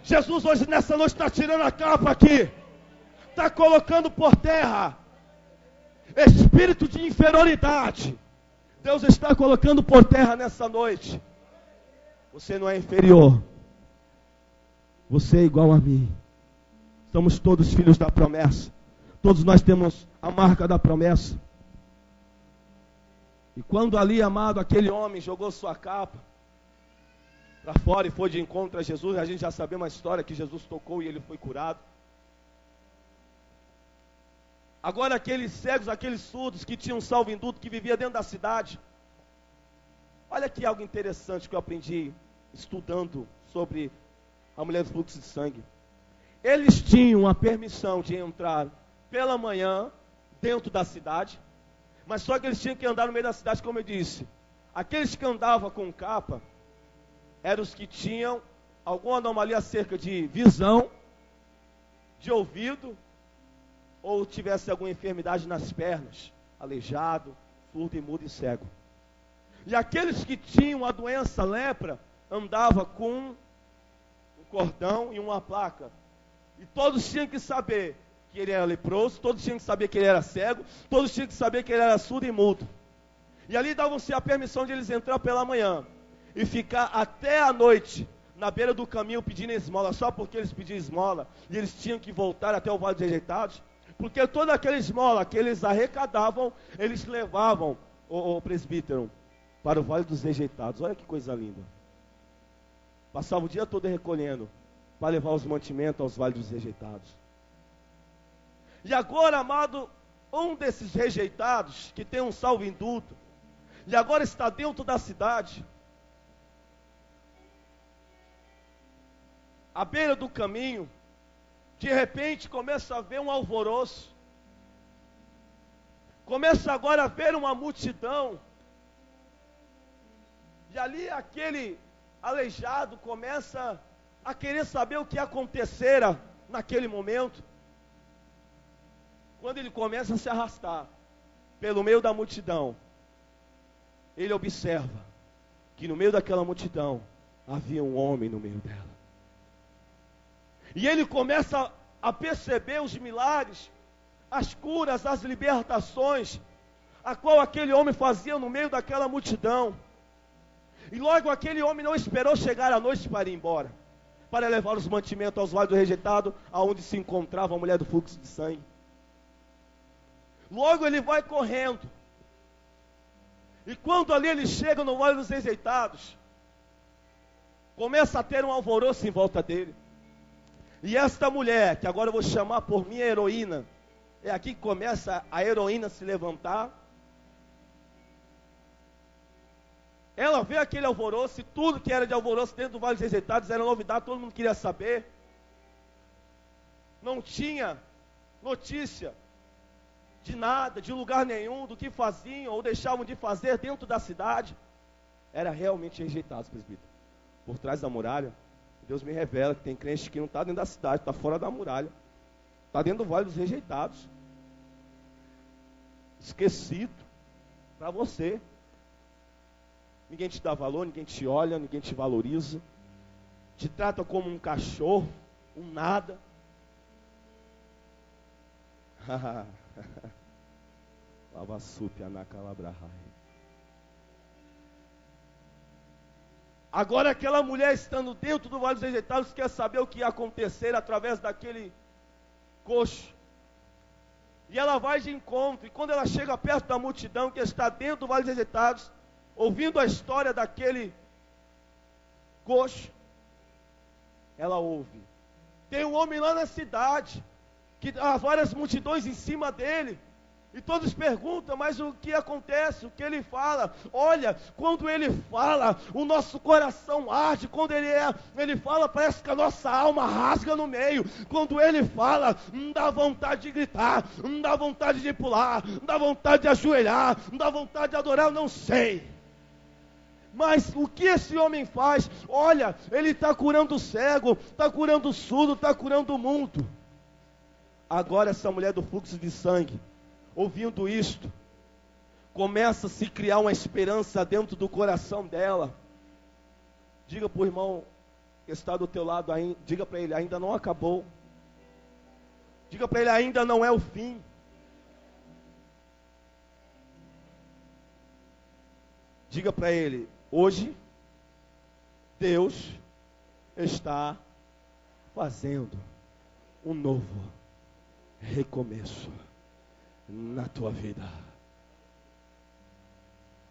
Jesus hoje, nessa noite, está tirando a capa aqui, está colocando por terra espírito de inferioridade. Deus está colocando por terra nessa noite. Você não é inferior. Você é igual a mim. Somos todos filhos da promessa. Todos nós temos a marca da promessa. E quando ali, amado, aquele homem jogou sua capa para fora e foi de encontro a Jesus, a gente já sabemos a história que Jesus tocou e ele foi curado. Agora aqueles cegos, aqueles surdos que tinham salvo-induto, que vivia dentro da cidade. Olha aqui algo interessante que eu aprendi estudando sobre a mulher do fluxo de sangue. Eles tinham a permissão de entrar pela manhã dentro da cidade, mas só que eles tinham que andar no meio da cidade, como eu disse. Aqueles que andavam com capa eram os que tinham alguma anomalia acerca de visão, de ouvido, ou tivesse alguma enfermidade nas pernas, aleijado, surdo e mudo e cego. E aqueles que tinham a doença lepra, andava com um cordão e uma placa. E todos tinham que saber que ele era leproso, todos tinham que saber que ele era cego, todos tinham que saber que ele era surdo e mudo. E ali davam-se a permissão de eles entrar pela manhã e ficar até a noite na beira do caminho pedindo esmola, só porque eles pediam esmola, e eles tinham que voltar até o Vale dos Rejeitados, porque toda aquela esmola que eles arrecadavam, eles levavam, o presbítero, para o Vale dos Rejeitados. Olha que coisa linda. Passava o dia todo recolhendo, para levar os mantimentos aos Vales dos Rejeitados. E agora, amado, um desses rejeitados, que tem um salvo-induto, e agora está dentro da cidade, à beira do caminho, de repente começa a ver um alvoroço, começa agora a ver uma multidão, e ali aquele aleijado começa a querer saber o que acontecera naquele momento. Quando ele começa a se arrastar pelo meio da multidão, ele observa que no meio daquela multidão havia um homem no meio dela. E ele começa a perceber os milagres, as curas, as libertações, a qual aquele homem fazia no meio daquela multidão. E logo aquele homem não esperou chegar à noite para ir embora, para levar os mantimentos aos Vales do Rejeitado, aonde se encontrava a mulher do fluxo de sangue. Logo ele vai correndo. E quando ali ele chega no Vale dos Rejeitados, começa a ter um alvoroço em volta dele. E esta mulher, que agora eu vou chamar por minha heroína, é aqui que começa a heroína a se levantar. Ela vê aquele alvoroço, e tudo que era de alvoroço dentro do Vale dos Rejeitados era novidade, todo mundo queria saber. Não tinha notícia de nada, de lugar nenhum, do que faziam ou deixavam de fazer dentro da cidade. Era realmente rejeitados, presbítero. Por trás da muralha, Deus me revela que tem crente que não está dentro da cidade, está fora da muralha, está dentro do Vale dos Rejeitados, esquecido para você. Ninguém te dá valor, ninguém te olha, ninguém te valoriza, te trata como um cachorro, um nada. Agora aquela mulher estando dentro do Vale dos Rejeitados quer saber o que ia acontecer através daquele coxo. E ela vai de encontro, e quando ela chega perto da multidão que está dentro do Vale dos Rejeitados, ouvindo a história daquele coxo, ela ouve: tem um homem lá na cidade, que há várias multidões em cima dele, e todos perguntam, mas o que acontece? O que ele fala? Olha, quando ele fala, o nosso coração arde. Quando ele fala, parece que a nossa alma rasga no meio. Quando ele fala, não dá vontade de gritar, não dá vontade de pular, não dá vontade de ajoelhar, não dá vontade de adorar, eu não sei. Mas o que esse homem faz? Olha, ele está curando o cego, está curando o surdo, está curando o mundo. Agora essa mulher do fluxo de sangue, ouvindo isto, começa a se criar uma esperança dentro do coração dela. Diga para o irmão que está do teu lado, diga para ele: ainda não acabou. Diga para ele: ainda não é o fim. Diga para ele: hoje Deus está fazendo um novo recomeço na tua vida.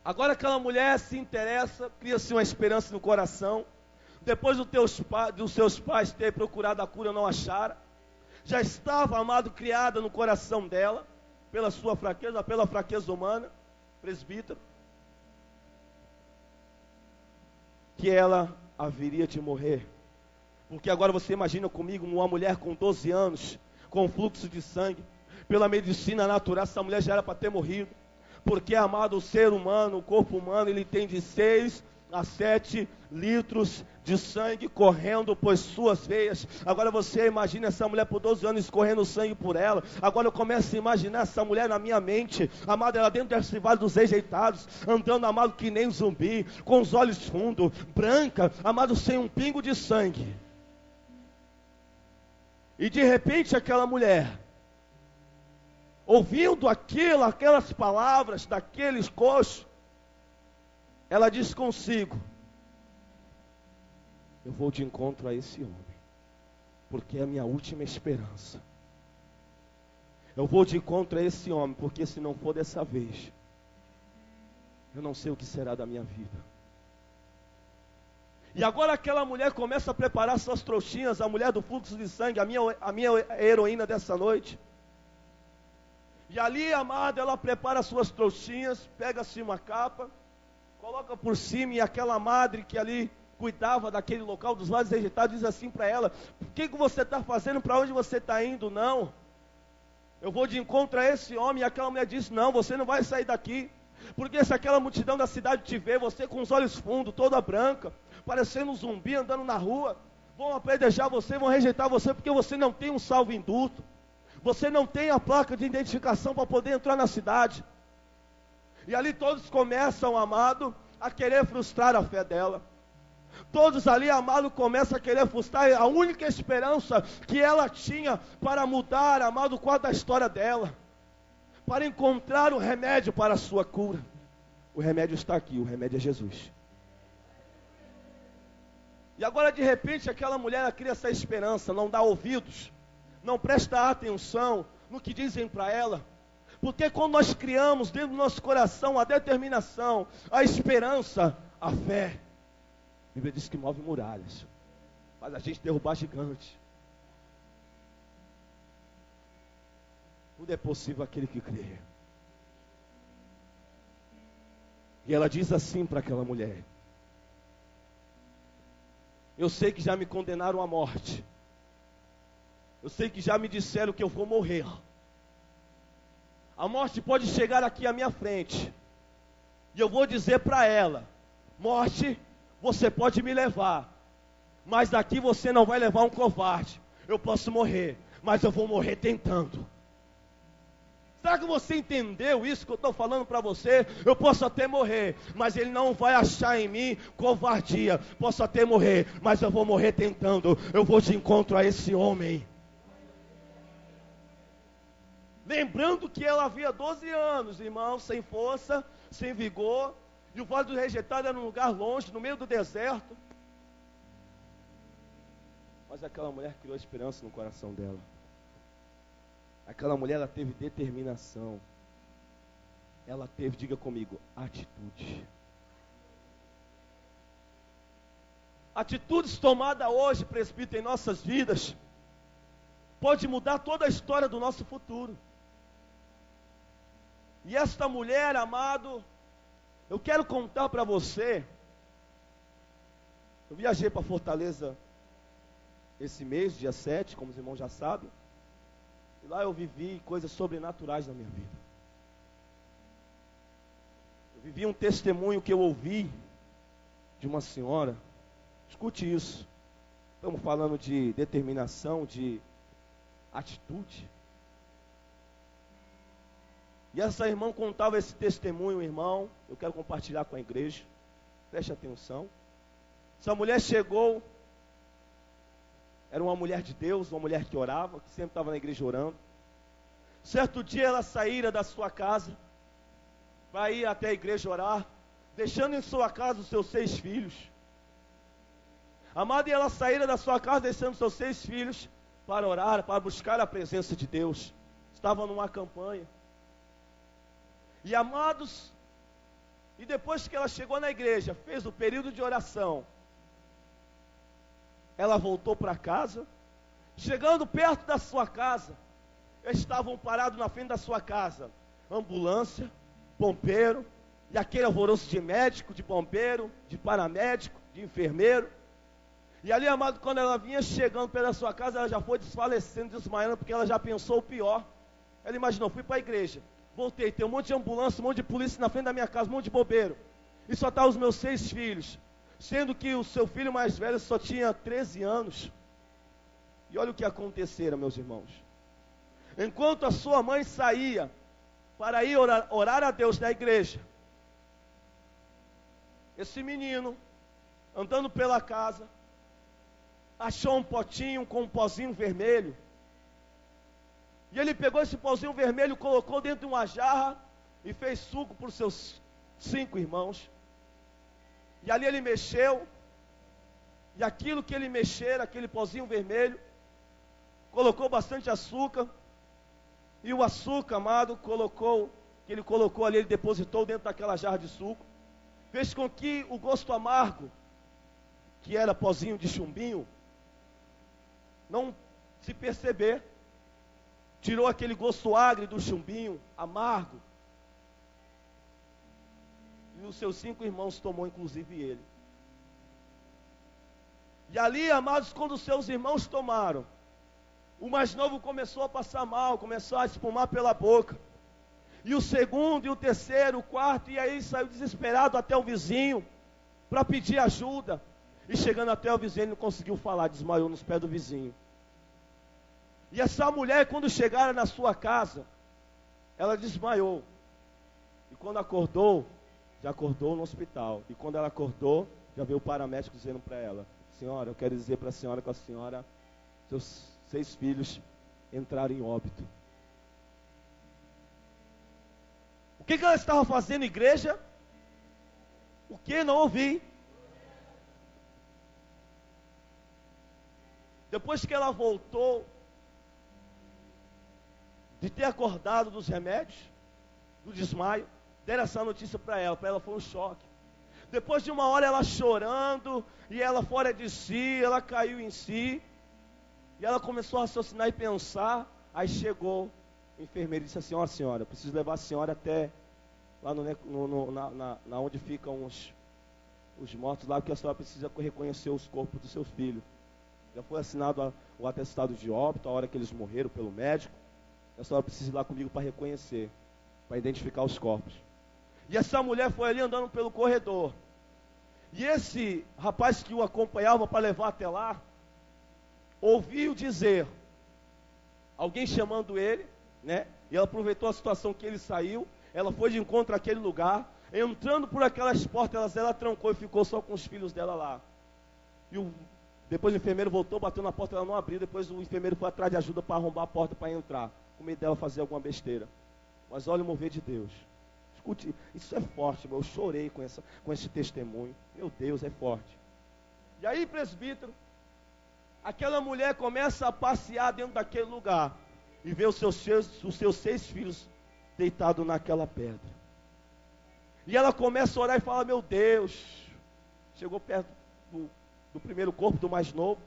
Agora aquela mulher se interessa, cria-se uma esperança no coração. Depois dos seus pais terem procurado a cura, não acharam. Já estava, amado, criada no coração dela, pela sua fraqueza, pela fraqueza humana, presbítero, que ela haveria de morrer. Porque agora você imagina comigo, uma mulher com 12 anos, com fluxo de sangue, pela medicina natural, essa mulher já era para ter morrido. Porque, amado, o ser humano, o corpo humano, ele tem de 6 a 7 litros de sangue correndo por suas veias. Agora você imagina essa mulher por 12 anos escorrendo sangue por ela. Agora eu começo a imaginar essa mulher na minha mente, amado, ela dentro desse vale dos rejeitados, andando, amado, que nem zumbi, com os olhos fundos, branca, amado, sem um pingo de sangue. E de repente aquela mulher, ouvindo aquelas palavras daqueles coxos, ela diz consigo: eu vou de encontro a esse homem, porque é a minha última esperança. Eu vou de encontro a esse homem, porque se não for dessa vez, eu não sei o que será da minha vida. E agora aquela mulher começa a preparar suas trouxinhas, a mulher do fluxo de sangue, a minha heroína dessa noite. E ali, amada, ela prepara suas trouxinhas, pega-se uma capa, coloca por cima, e aquela madre que ali cuidava daquele local dos vasos rejeitados diz assim para ela: o que você está fazendo? Para onde você está indo? Não, eu vou de encontro a esse homem. E aquela mulher disse: não, você não vai sair daqui, porque se aquela multidão da cidade te ver, você com os olhos fundos, toda branca, parecendo um zumbi andando na rua, vão apedrejar você, vão rejeitar você, porque você não tem um salvo-indulto, você não tem a placa de identificação para poder entrar na cidade. E ali todos começam, amado, a querer frustrar a fé dela. Todos ali, amado, começam a querer frustrar a única esperança que ela tinha para mudar, amado, o quadro da história dela, para encontrar o remédio para a sua cura. O remédio está aqui, o remédio é Jesus. E agora de repente aquela mulher, ela cria essa esperança, não dá ouvidos, não presta atenção no que dizem para ela. Porque quando nós criamos dentro do nosso coração a determinação, a esperança, a fé, a Bíblia diz que move muralhas, faz a gente derrubar gigantes. Tudo é possível àquele que crê. E ela diz assim para aquela mulher: eu sei que já me condenaram à morte, eu sei que já me disseram que eu vou morrer. A morte pode chegar aqui à minha frente, e eu vou dizer para ela: morte, você pode me levar, mas daqui você não vai levar um covarde. Eu posso morrer, mas eu vou morrer tentando. Será que você entendeu isso que eu estou falando para você? Eu posso até morrer, mas ele não vai achar em mim covardia. Posso até morrer, mas eu vou morrer tentando. Eu vou de encontro a esse homem. Lembrando que ela havia 12 anos, irmão, sem força, sem vigor, E o Vale do Rejeitado era um lugar longe, no meio do deserto. Mas aquela mulher criou esperança no coração dela. Aquela mulher, ela teve determinação. Ela teve, diga comigo, atitude. Atitudes tomadas hoje, presbítero, em nossas vidas, pode mudar toda a história do nosso futuro. E esta mulher, amado, eu quero contar para você. Eu viajei para Fortaleza esse mês, dia 7, como os irmãos já sabem. E lá eu vivi coisas sobrenaturais na minha vida. Eu vivi um testemunho que eu ouvi de uma senhora. Escute isso. Estamos falando de determinação, de atitude. E essa irmã contava esse testemunho, irmão. Eu quero compartilhar com a igreja. Preste atenção. Essa mulher chegou. Era uma mulher de Deus, uma mulher que orava, que sempre estava na igreja orando. Certo dia ela saíra da sua casa, para ir até a igreja orar, deixando em sua casa os seus 6 filhos. Amada, e ela saíra da sua casa, deixando seus 6 filhos, para orar, para buscar a presença de Deus. Estava numa campanha. E amados, e depois que ela chegou na igreja, fez o período de oração, ela voltou para casa. Chegando perto da sua casa, estavam parados na frente da sua casa ambulância, bombeiro, e aquele alvoroço de médico, de bombeiro, de paramédico, de enfermeiro. E ali, amado, quando ela vinha chegando perto da sua casa, ela já foi desfalecendo, desmaiando, porque ela já pensou o pior. Ela imaginou, fui para a igreja, voltei, tem um monte de ambulância, um monte de polícia na frente da minha casa, um monte de bombeiro, e só estavam os meus 6 filhos, sendo que o seu filho mais velho só tinha 13 anos. E olha o que acontecera, meus irmãos. Enquanto a sua mãe saía para ir orar a Deus na igreja, esse menino, andando pela casa, achou um potinho com um pozinho vermelho. E ele pegou esse pozinho vermelho, colocou dentro de uma jarra e fez suco para os seus 5 irmãos. E ali ele mexeu, e aquilo que ele mexer, aquele pozinho vermelho, colocou bastante açúcar, e o açúcar, amado, que ele colocou ali, ele depositou dentro daquela jarra de suco, fez com que o gosto amargo, que era pozinho de chumbinho, não se perceber, tirou aquele gosto agro do chumbinho, amargo, e os seus 5 irmãos tomou, inclusive ele. E ali, amados, quando os seus irmãos tomaram, o mais novo começou a passar mal, começou a espumar pela boca. E o segundo, e o terceiro, o quarto, e aí saiu desesperado até o vizinho, para pedir ajuda. E chegando até o vizinho, ele não conseguiu falar, desmaiou nos pés do vizinho. E essa mulher, quando chegaram na sua casa, ela desmaiou. E quando acordou, já acordou no hospital. E quando ela acordou, já veio o paramédico dizendo para ela: senhora, eu quero dizer para a senhora que seus 6 filhos entraram em óbito. O que ela estava fazendo, igreja? O que? Não ouvi. Depois que ela voltou de ter acordado dos remédios, do desmaio, deram essa notícia para ela foi um choque. Depois de uma hora ela chorando, e ela fora de si, ela caiu em si, e ela começou a raciocinar e pensar. Aí chegou o enfermeiro e disse assim: ó, senhora, eu preciso levar a senhora até lá na onde ficam os mortos lá, porque a senhora precisa reconhecer os corpos do seu filho. Já foi assinado o atestado de óbito, a hora que eles morreram pelo médico. A senhora precisa ir lá comigo para reconhecer, para identificar os corpos. E essa mulher foi ali andando pelo corredor. E esse rapaz que o acompanhava para levar até lá, ouviu dizer, alguém chamando ele, né? E ela aproveitou a situação que ele saiu, ela foi de encontro àquele lugar, entrando por aquelas portas, ela trancou e ficou só com os filhos dela lá. E depois o enfermeiro voltou, bateu na porta, ela não abriu, depois o enfermeiro foi atrás de ajuda para arrombar a porta para entrar, com medo dela fazer alguma besteira. Mas olha o mover de Deus. escute, isso é forte, eu chorei com esse testemunho. Meu Deus, é forte. E aí, presbítero, aquela mulher começa a passear dentro daquele lugar e vê os seus 6 filhos deitados naquela pedra. E ela começa a orar e fala: meu Deus. Chegou perto do primeiro corpo, do mais novo,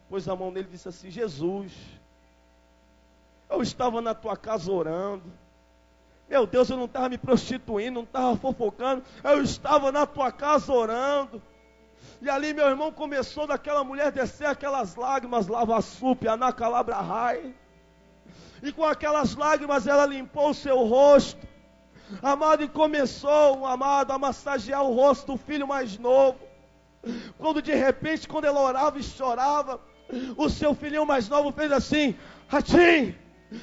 pôs a mão nele e disse assim: Jesus, eu estava na tua casa orando. Meu Deus, eu não estava me prostituindo, não estava fofocando, eu estava na tua casa orando. E ali, meu irmão, começou daquela mulher descer aquelas lágrimas, lava-sup, anacalabra-rai. E com aquelas lágrimas ela limpou o seu rosto, amado, e começou, amado, a massagear o rosto do filho mais novo. Quando de repente, quando ela orava e chorava, o seu filhinho mais novo fez assim: Ratim!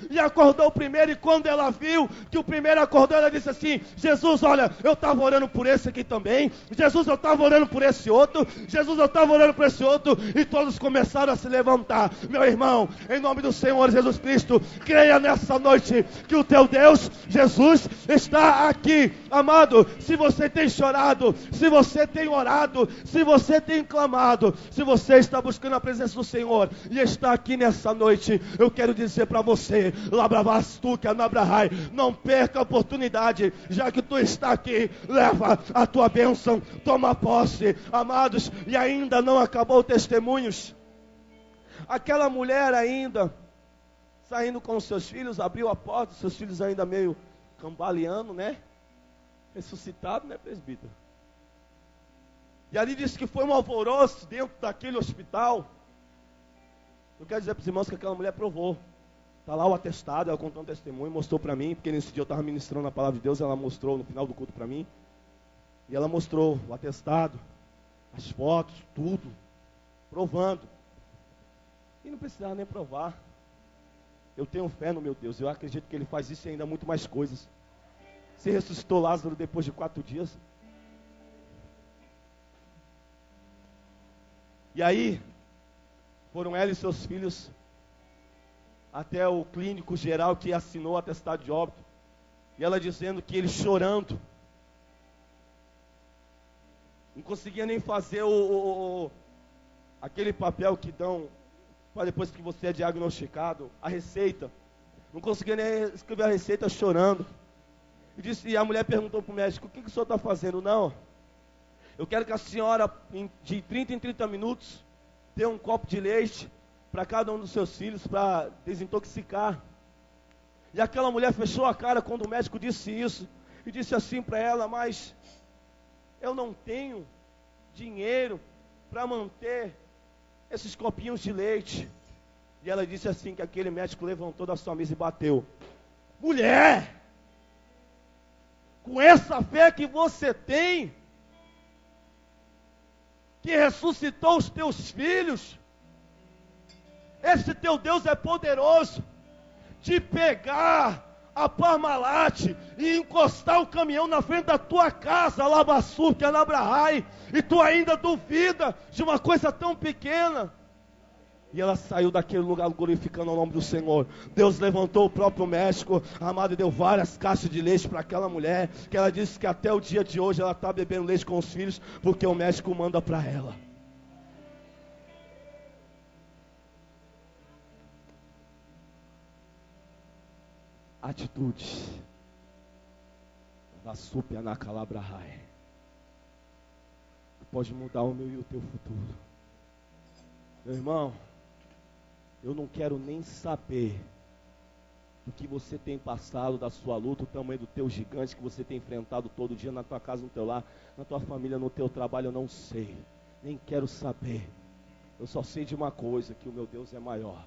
E acordou o primeiro, e quando ela viu que o primeiro acordou, ela disse assim: Jesus, olha, eu estava orando por esse aqui também. Jesus, eu estava orando por esse outro. Jesus, eu estava orando por esse outro. E todos começaram a se levantar. Meu irmão, em nome do Senhor Jesus Cristo, creia nessa noite que o teu Deus, Jesus, está aqui. Amado, se você tem chorado, se você tem orado, se você tem clamado, se você está buscando a presença do Senhor e está aqui nessa noite, eu quero dizer para você: Labravastuque, Anabrahai, não perca a oportunidade, já que tu está aqui, leva a tua bênção, toma posse, amados. E ainda não acabou testemunhos. Aquela mulher ainda, saindo com os seus filhos, abriu a porta, seus filhos ainda meio cambaleando, né? Ressuscitado, né, presbítero? E ali disse que foi um alvoroço dentro daquele hospital. Eu quero dizer para os irmãos que aquela mulher provou. Está lá o atestado, ela contou um testemunho, mostrou para mim, porque nesse dia eu estava ministrando a palavra de Deus, ela mostrou no final do culto para mim. E ela mostrou o atestado, as fotos, tudo, provando. E não precisava nem provar. Eu tenho fé no meu Deus, eu acredito que Ele faz isso e ainda muito mais coisas. Você ressuscitou Lázaro depois de 4 dias. E aí, foram ela e seus filhos até o clínico geral que assinou o atestado de óbito. E ela dizendo que ele chorando, não conseguia nem fazer aquele papel que dão para depois que você é diagnosticado, a receita. Não conseguia nem escrever a receita, chorando. E a mulher perguntou para o médico: o que o senhor está fazendo? Não, eu quero que a senhora, de 30 em 30 minutos, dê um copo de leite para cada um dos seus filhos, para desintoxicar. E aquela mulher fechou a cara quando o médico disse isso, e disse assim para ela: mas eu não tenho dinheiro para manter esses copinhos de leite. E ela disse assim, que aquele médico levantou da sua mesa e bateu: mulher, com essa fé que você tem, que ressuscitou os teus filhos, esse teu Deus é poderoso de pegar a Parmalat e encostar o caminhão na frente da tua casa, Labassur, que é Anabrahai, e tu ainda duvida de uma coisa tão pequena. E ela saiu daquele lugar glorificando o nome do Senhor. Deus levantou o próprio médico, amado, e deu várias caixas de leite para aquela mulher, que ela disse que até o dia de hoje ela está bebendo leite com os filhos, porque o médico manda para ela. Atitude. Vassup Anacalabrahai. Pode mudar o meu e o teu futuro. Meu irmão, eu não quero nem saber do que você tem passado, da sua luta, o tamanho do teu gigante que você tem enfrentado todo dia na tua casa, no teu lar, na tua família, no teu trabalho. Eu não sei, nem quero saber. Eu só sei de uma coisa, que o meu Deus é maior.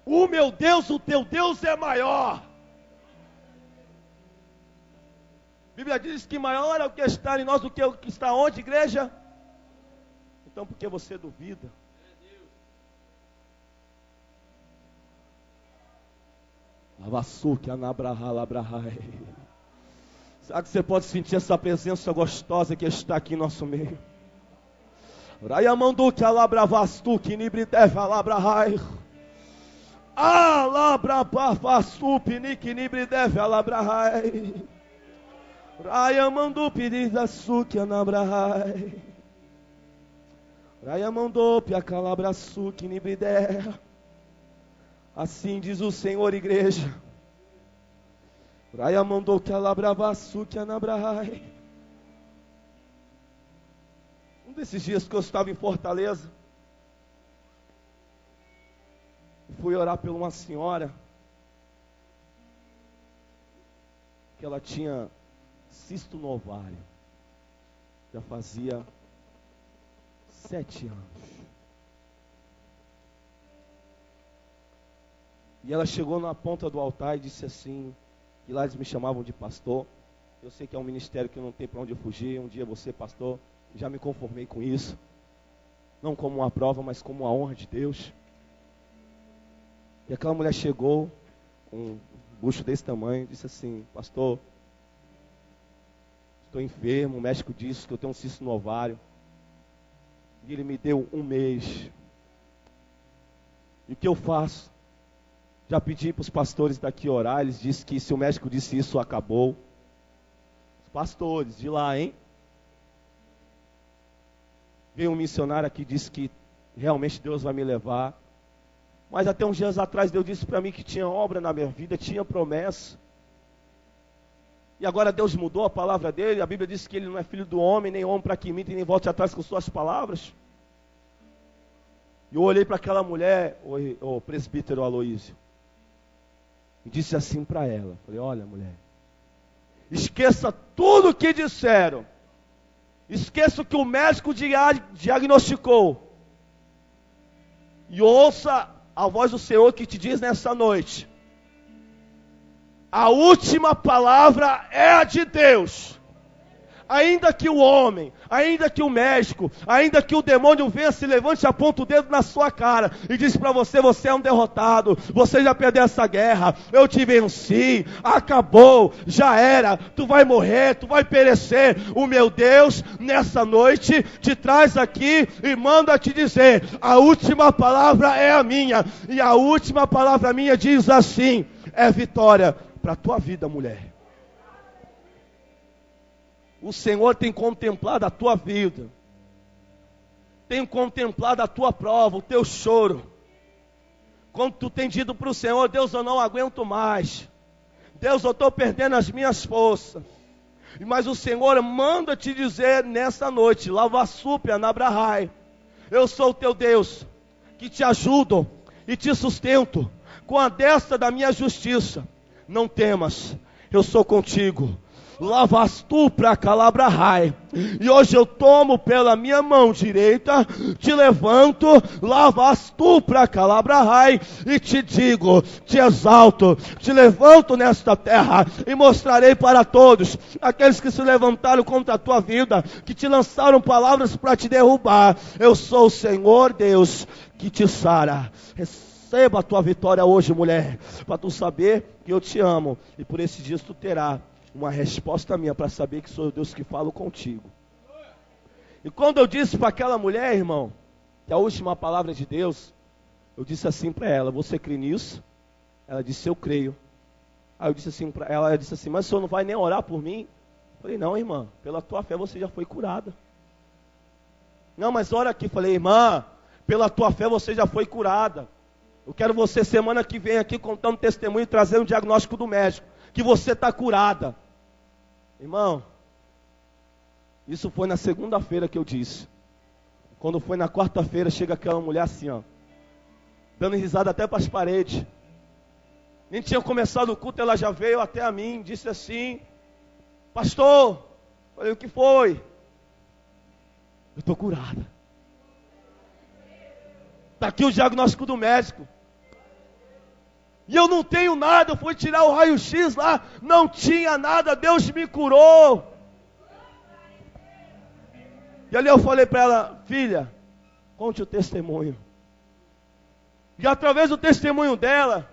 O meu Deus, o teu Deus é maior. A Bíblia diz que maior é o que está em nós do que o que está onde, igreja? Então por que você duvida? Será que você pode sentir essa presença gostosa que está aqui em nosso meio? Alabrapafasupiniquinibre deve alabrahai. Raya mandou pedir da suque anabrahai. Raya mandou pia calabra suque nibridé. Assim diz o Senhor, igreja. Raya mandou que alabrava suque anabrahai. Um desses dias que eu estava em Fortaleza, fui orar por uma senhora que ela tinha cisto no ovário. Já fazia 7 anos. E ela chegou na ponta do altar e disse assim, que lá eles me chamavam de pastor. Eu sei que é um ministério que não tem para onde eu fugir. Um dia vou ser pastor. Já me conformei com isso. Não como uma prova, mas como uma honra de Deus. E aquela mulher chegou com um bucho desse tamanho, disse assim, pastor, estou enfermo, o médico disse que eu tenho um cisto no ovário. E ele me deu 1 mês. E o que eu faço? Já pedi para os pastores daqui orar, eles disseram que se o médico disse isso, acabou. Os pastores de lá, hein? Veio um missionário aqui e disse que realmente Deus vai me levar. Mas até uns dias atrás Deus disse para mim que tinha obra na minha vida, tinha promessa. E agora Deus mudou a palavra dele. A Bíblia diz que ele não é filho do homem, nem homem para que imite, nem volte atrás com suas palavras. E eu olhei para aquela mulher, o presbítero Aloísio, e disse assim para ela, falei, olha mulher, esqueça tudo o que disseram. Esqueça o que o médico diagnosticou. E ouça a voz do Senhor que te diz nessa noite. A última palavra é a de Deus. Ainda que o homem, ainda que o médico, ainda que o demônio venha, se levante e aponta o dedo na sua cara e diz para você, você é um derrotado, você já perdeu essa guerra, eu te venci, acabou, já era, tu vai morrer, tu vai perecer. O meu Deus, nessa noite, te traz aqui e manda te dizer, a última palavra é a minha, e a última palavra minha diz assim, é vitória para a tua vida, mulher. O Senhor tem contemplado a tua vida, tem contemplado a tua prova, o teu choro. Quando tu tem dito para o Senhor, Deus, eu não aguento mais, Deus, eu estou perdendo as minhas forças. Mas o Senhor manda te dizer nessa noite, Lavassúpia Nabrahai, eu sou o teu Deus, que te ajudo e te sustento com a destra da minha justiça. Não temas, eu sou contigo. Lavas tu para Calabrahai. E hoje eu tomo pela minha mão direita, te levanto, lavas tu para Calabrahai, e te digo, te exalto, te levanto nesta terra, e mostrarei para todos, aqueles que se levantaram contra a tua vida, que te lançaram palavras para te derrubar, eu sou o Senhor Deus, que te sara. Receba a tua vitória hoje, mulher, para tu saber que eu te amo, e por esses dias tu terá uma resposta minha para saber que sou o Deus que falo contigo. E quando eu disse para aquela mulher, irmão, que a última palavra de Deus, eu disse assim para ela, você crê nisso? Ela disse, eu creio. Aí eu disse assim para ela, disse assim, mas o senhor não vai nem orar por mim? Eu falei, não, irmã, pela tua fé você já foi curada. Não, mas ora aqui. Falei, irmã, pela tua fé você já foi curada. Eu quero você semana que vem aqui contando testemunho e trazendo um diagnóstico do médico, que você está curada. Irmão, isso foi na segunda-feira que eu disse. Quando foi na quarta-feira, chega aquela mulher assim, ó, dando risada até para as paredes. Nem tinha começado o culto, ela já veio até a mim, disse assim, pastor, falei, o que foi? Eu estou curada. Está aqui o diagnóstico do médico. E eu não tenho nada, eu fui tirar o raio-x lá, não tinha nada, Deus me curou. E ali eu falei para ela, filha, conte o testemunho. E através do testemunho dela,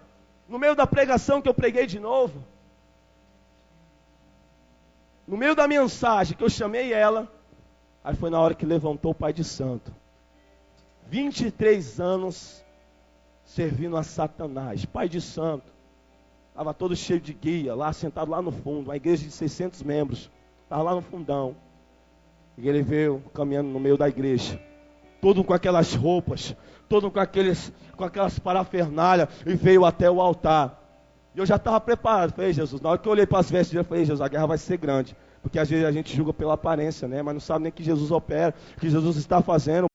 no meio da pregação que eu preguei de novo, no meio da mensagem que eu chamei ela, aí foi na hora que levantou o pai de santo. 23 anos servindo a Satanás, pai de santo. Estava todo cheio de guia, lá sentado lá no fundo, uma igreja de 600 membros. Estava lá no fundão. E ele veio caminhando no meio da igreja, todo com aquelas roupas, todo com aquelas parafernálias, e veio até o altar. E eu já estava preparado. Falei, Jesus, na hora que eu olhei para as vestes dele, eu falei, Jesus, a guerra vai ser grande. Porque às vezes a gente julga pela aparência, né? Mas não sabe nem que Jesus opera, que Jesus está fazendo.